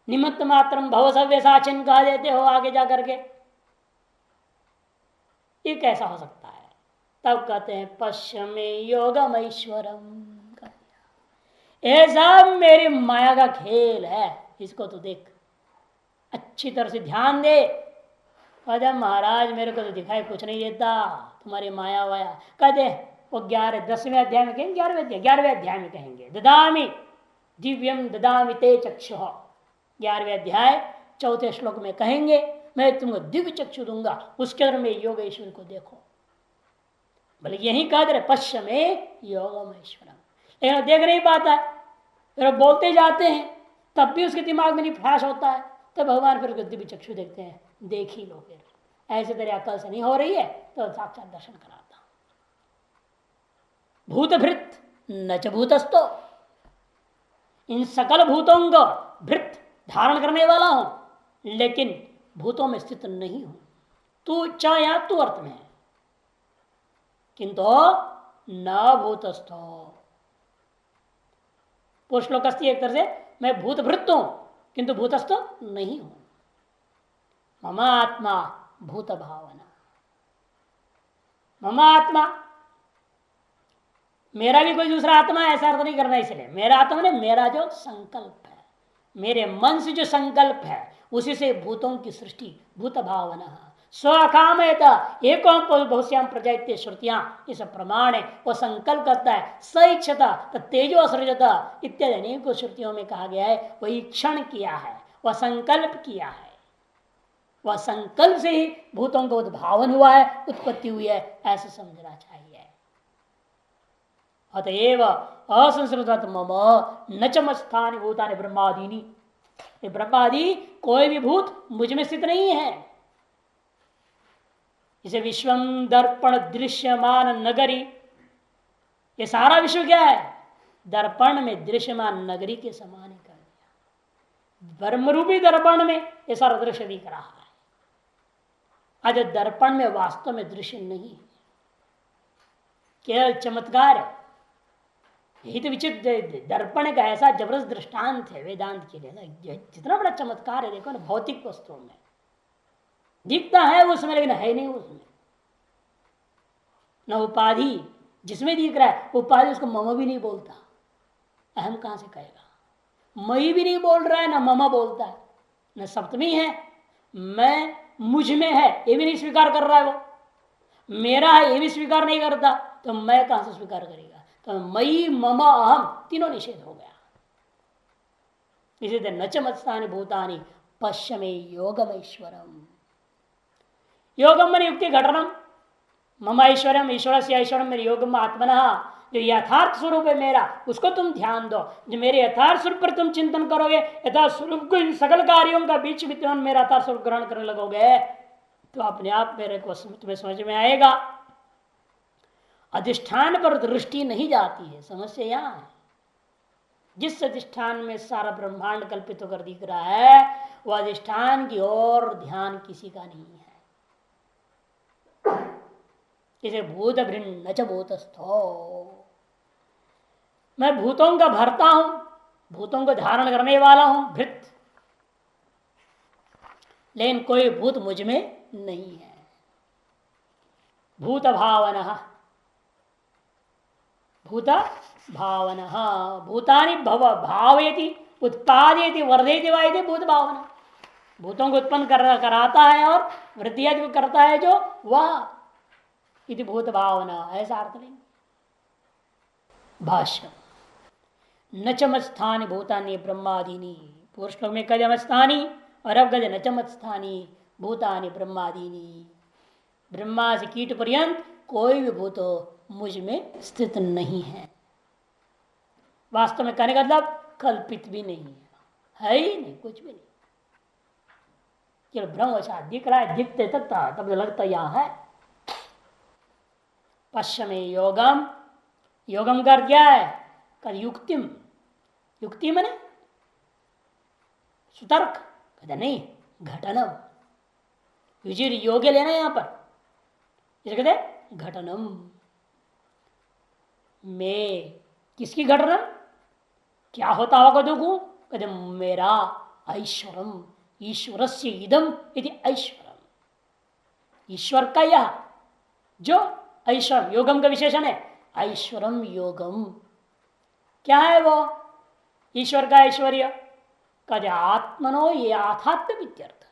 निमित्त मात्र भव सव्य साचिन कह देते हो आगे जा करके। ये कैसा हो सकता है। तब कहते हैं पश्चिमे योगम ऐश्वरम, ये सब मेरी माया का खेल है, इसको तो देख, अच्छी तरह से ध्यान दे। कहते महाराज मेरे को तो दिखाई कुछ नहीं देता, तुम्हारी माया वाया। कहते वो 10वें अध्याय में कहेंगे, 11वें अध्याय में कहेंगे ददामी दिव्यम ददामी ते चक्षु, 11वें अध्याय 4 श्लोक में कहेंगे मैं तुमको दिव्य चक्षु दूंगा, उसके अंदर में योगेश्वर को देखो। बोले यही कह रहे पश्य में योगम ऐश्वरम, लेकिन देख नहीं पाता है, फिर बोलते जाते हैं तब भी उसके दिमाग में नहीं फ्लैश होता है। तो भगवान फिर दिव्य चक्षु देखते हैं, देख ही लो, फिर ऐसे तेरे अकल से नहीं हो रही है तो साक्षात दर्शन कराता। भूतभृत न च भूतस्थो, इन सकल भूतों को भृत धारण करने वाला हूं, लेकिन भूतों में स्थित नहीं हूं। तू च या तू अर्थ में है, किंतु न भूतस्थो। श्लोक एक तरह से मैं भूतभृत हूं किंतु भूतस्थ नहीं हूं। मम आत्मा भूत भावना, मम आत्मा, मेरा भी कोई दूसरा आत्मा है ऐसा अर्थ नहीं करना। इसलिए मेरा आत्मा ने मेरा जो संकल्प है, मेरे मन से जो संकल्प है उसी से भूतों की सृष्टि, भूत भावना स्वकाम एको बहुश्याम प्रजाते श्रुतियां, इस प्रमाण है वो संकल्प करता है। सईक्षता तेजो असृजता इत्यादि अनेकों श्रुतियों में कहा गया है वही क्षण किया है, वह संकल्प किया है, वह संकल्प से ही भूतों का उद्भावन हुआ है, उत्पत्ति हुई है, ऐसा समझना चाहिए। अतएव असंस्कृत मम न चमस्थान भूतानि ब्रह्मादीनी, ब्रह्मादि कोई भी भूत मुझ में स्थित नहीं है। इसे विश्वम दर्पण दृश्यमान नगरी, ये सारा विश्व क्या है, दर्पण में दृश्यमान नगरी के समान ही कर दिया। ब्रह्मरूपी दर्पण में ये सारा दृश्य दिख रहा है। आज दर्पण में वास्तव में दृश्य नहीं है, केवल चमत्कार है। यही तो विचित्र दर्पण का ऐसा जबरदस्त दृष्टांत है वेदांत के लिए, जितना बड़ा चमत्कार है। देखो ना, भौतिक वस्तुओं में दिखता है उसमें लेकिन है नहीं उसमें, न उपाधि जिसमें दिख रहा है उपाधि उसको मम भी नहीं बोलता, अहम कहां से कहेगा। मई भी नहीं बोल रहा है, न मम बोलता है, न सप्तमी है, मैं मुझ में है ये भी नहीं स्वीकार कर रहा है, वो मेरा है ये भी स्वीकार नहीं करता, तो मैं कहां से स्वीकार करेगा। तो मई मम अहम तीनों निषेध हो गया। इसी तरह नच मत्स्थानि भूतानि पश्चिमे योगम ऐश्वरम, योगम मन युक्ति घटनम, मम ऐश्वर्यम ईश्वर से ऐश्वर्यम मेरे योगम आत्मना, जो यथार्थ स्वरूप है मेरा उसको तुम ध्यान दो। जो मेरे यथार्थ स्वरूप पर तुम चिंतन करोगे, यथार्थ स्वरूप को इन सकल कार्यों का बीच विद्यमान मेरा यथार्थ स्वरूप ग्रहण करने लगोगे, तो अपने आप मेरे को तुम्हें समझ में आएगा। अधिष्ठान पर दृष्टि नहीं जाती है, समस्या यहां है। जिस अधिष्ठान में सारा ब्रह्मांड कल्पित होकर दिख रहा है वह अधिष्ठान की ओर ध्यान किसी का नहीं है। इसे भूत भृन्न च भूतस्थो, मैं भूतों का भरता हूं, भूतों को धारण करने वाला हूं भृत, लेकिन कोई भूत मुझ में नहीं है। भूत भावना, भूत भावना, भूतानि भव भावयति उत्पादयति वर्धयति वायति भूत भावना। भूतों को उत्पन्न कराता है और वृद्धि आदि करता है जो वह इति भूत भावना, ऐसा अर्थ लेंगे। भाष्य न चमत्स्थानी भूतानि ब्रह्मादीनी, पूर्व श्लोक में कद मत्स्थानी और अब कद न चमत्स्थानी भूतानि ब्रह्मादीनी। ब्रह्मा से कीट पर्यंत कोई भी भूत मुझ में स्थित नहीं है। वास्तव में कहने का मतलब कल्पित भी नहीं है ही नहीं, कुछ भी नहीं, केवल ब्रह्मवशा दिख रहा है, दिखते तक तब लगता यहां है। पश्चिमी योगम, योगम कर क्या है? कद युक्तिम, युक्ति मने सुतर्क, कहते नहीं घटनम, युजिर योग्य लेना यहां पर, इसे कहते घटनम में। किसकी घटना? क्या होता होगा देखो, कहते मेरा ऐश्वरम, ईश्वरस्य इदम इति ऐश्वरम, ईश्वर का यह जो ऐश्वर्य, योगम का विशेषण है ऐश्वरम योगम। क्या है वो ईश्वर का ऐश्वर्य? कहते आत्मनो यथात्म इत्यर्थ,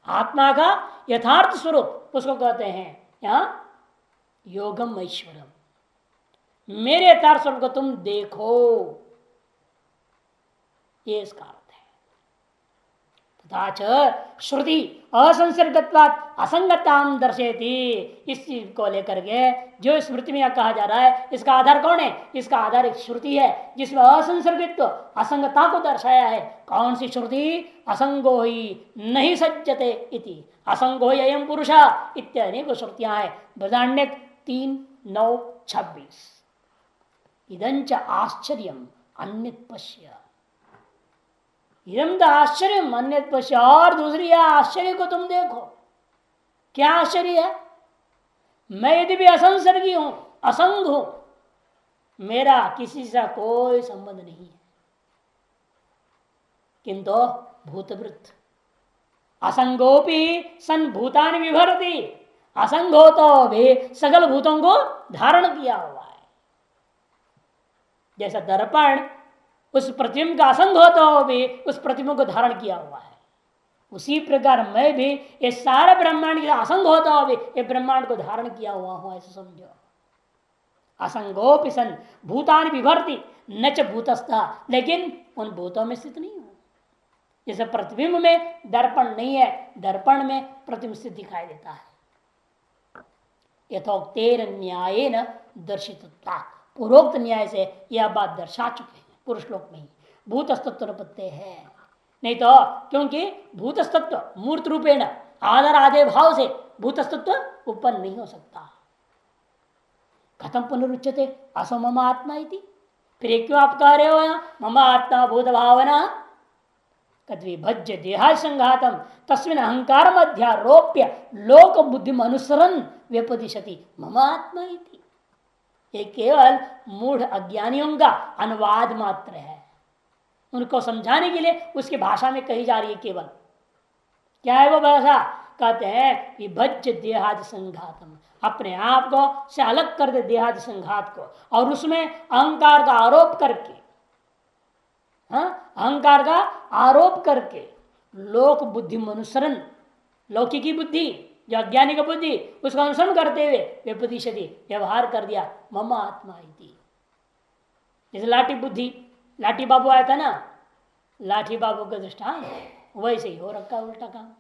आत्मा का यथार्थ स्वरूप उसको कहते हैं यहां योगम ऐश्वरम। मेरे यथार्थ स्वरूप को तुम देखो, ये इसका अर्थ है। तथा श्रुति असंसर्गत्वात् असंगताम दर्शयति, इस चीज को लेकर के जो स्मृति में कहा जा रहा है, इसका आधार कौन है? इसका आधार एक श्रुति है जिसमें असंसर्गित्व असंगता को दर्शाया है। कौन सी श्रुति? असंगो ही नहीं सज्जते इति, असंगो ही अयम पुरुष इत्यादि अनेक श्रुतियां है। बृहदारण्यक 3:9-26। इदंच आश्चर्यम अन्यत् पश्य, इदम आश्चर्य अन्यत् पश्य, और दूसरी आश्चर्य को तुम देखो। क्या आश्चर्य है? मैं यदि भी असंसर्गी हूं, असंग हूं, मेरा किसी से कोई संबंध नहीं है, किंतु भूतवृत्त असंगोपी सन भूतानि विभरति, असंग हो तो भी सकल भूतों को धारण किया हुआ है। जैसा दर्पण उस प्रतिबिंब का असंग हो तो भी उस प्रतिबिंब को धारण किया हुआ है, उसी प्रकार मैं भी ये सारा ब्रह्मांड के असंग होता हो भी ये ब्रह्मांड को धारण किया हुआ हूं, ऐसा समझो। असंगोपि सन भूतानि विभर्ति न च भूतस्था, लेकिन उन भूतों में स्थित नहीं हूं। जैसे प्रतिबिंब में दर्पण नहीं है, दर्पण में प्रतिबिंब स्थित दिखाई देता है। यथोक्तेर न्याय न दर्शितता, पूर्वोक्त न्याय से यह बात दर्शा चुके हैं पुरुष श्लोक में ही। भूतस्तत्व निपत्ते है, नहीं तो क्योंकि भूतस्तत्व मूर्त रूपेण आदर आदे भाव से भूतस्तत्व उत्पन्न नहीं हो सकता। खत्म पुनरुच्यते असो मम आत्मा इति, फिर क्यों आप कह रहे हो यहाँ मम आत्मा भूत भावना? कद्विभज्य देहा संघातम तस्मिन् अहंकार मध्यारोप्य लोक बुद्धि अनुसरण व्यपदिशति मम आत्मा इति। ये केवल मूढ़ अज्ञानियों का अनुवाद मात्र है, उनको समझाने के लिए उसकी भाषा में कही जा रही है। केवल क्या है वो भाषा? कहते हैं विभज्य देहादि संघातम, अपने आप को से अलग कर दे देहादि संघात को, और उसमें अहंकार का आरोप करके, अहंकार का आरोप करके लोक बुद्धि अनुसरण, लौकिकी बुद्धि जो अज्ञानी का बुद्धि उसका अनुसरण करते हुए व्यपदिशति व्यवहार कर दिया मम आत्मा इति। जैसे लाठी बुद्धि, लाठी बाबू आया था ना, लाठी बाबू का दृष्टांत वैसे ही हो रखा उल्टा काम।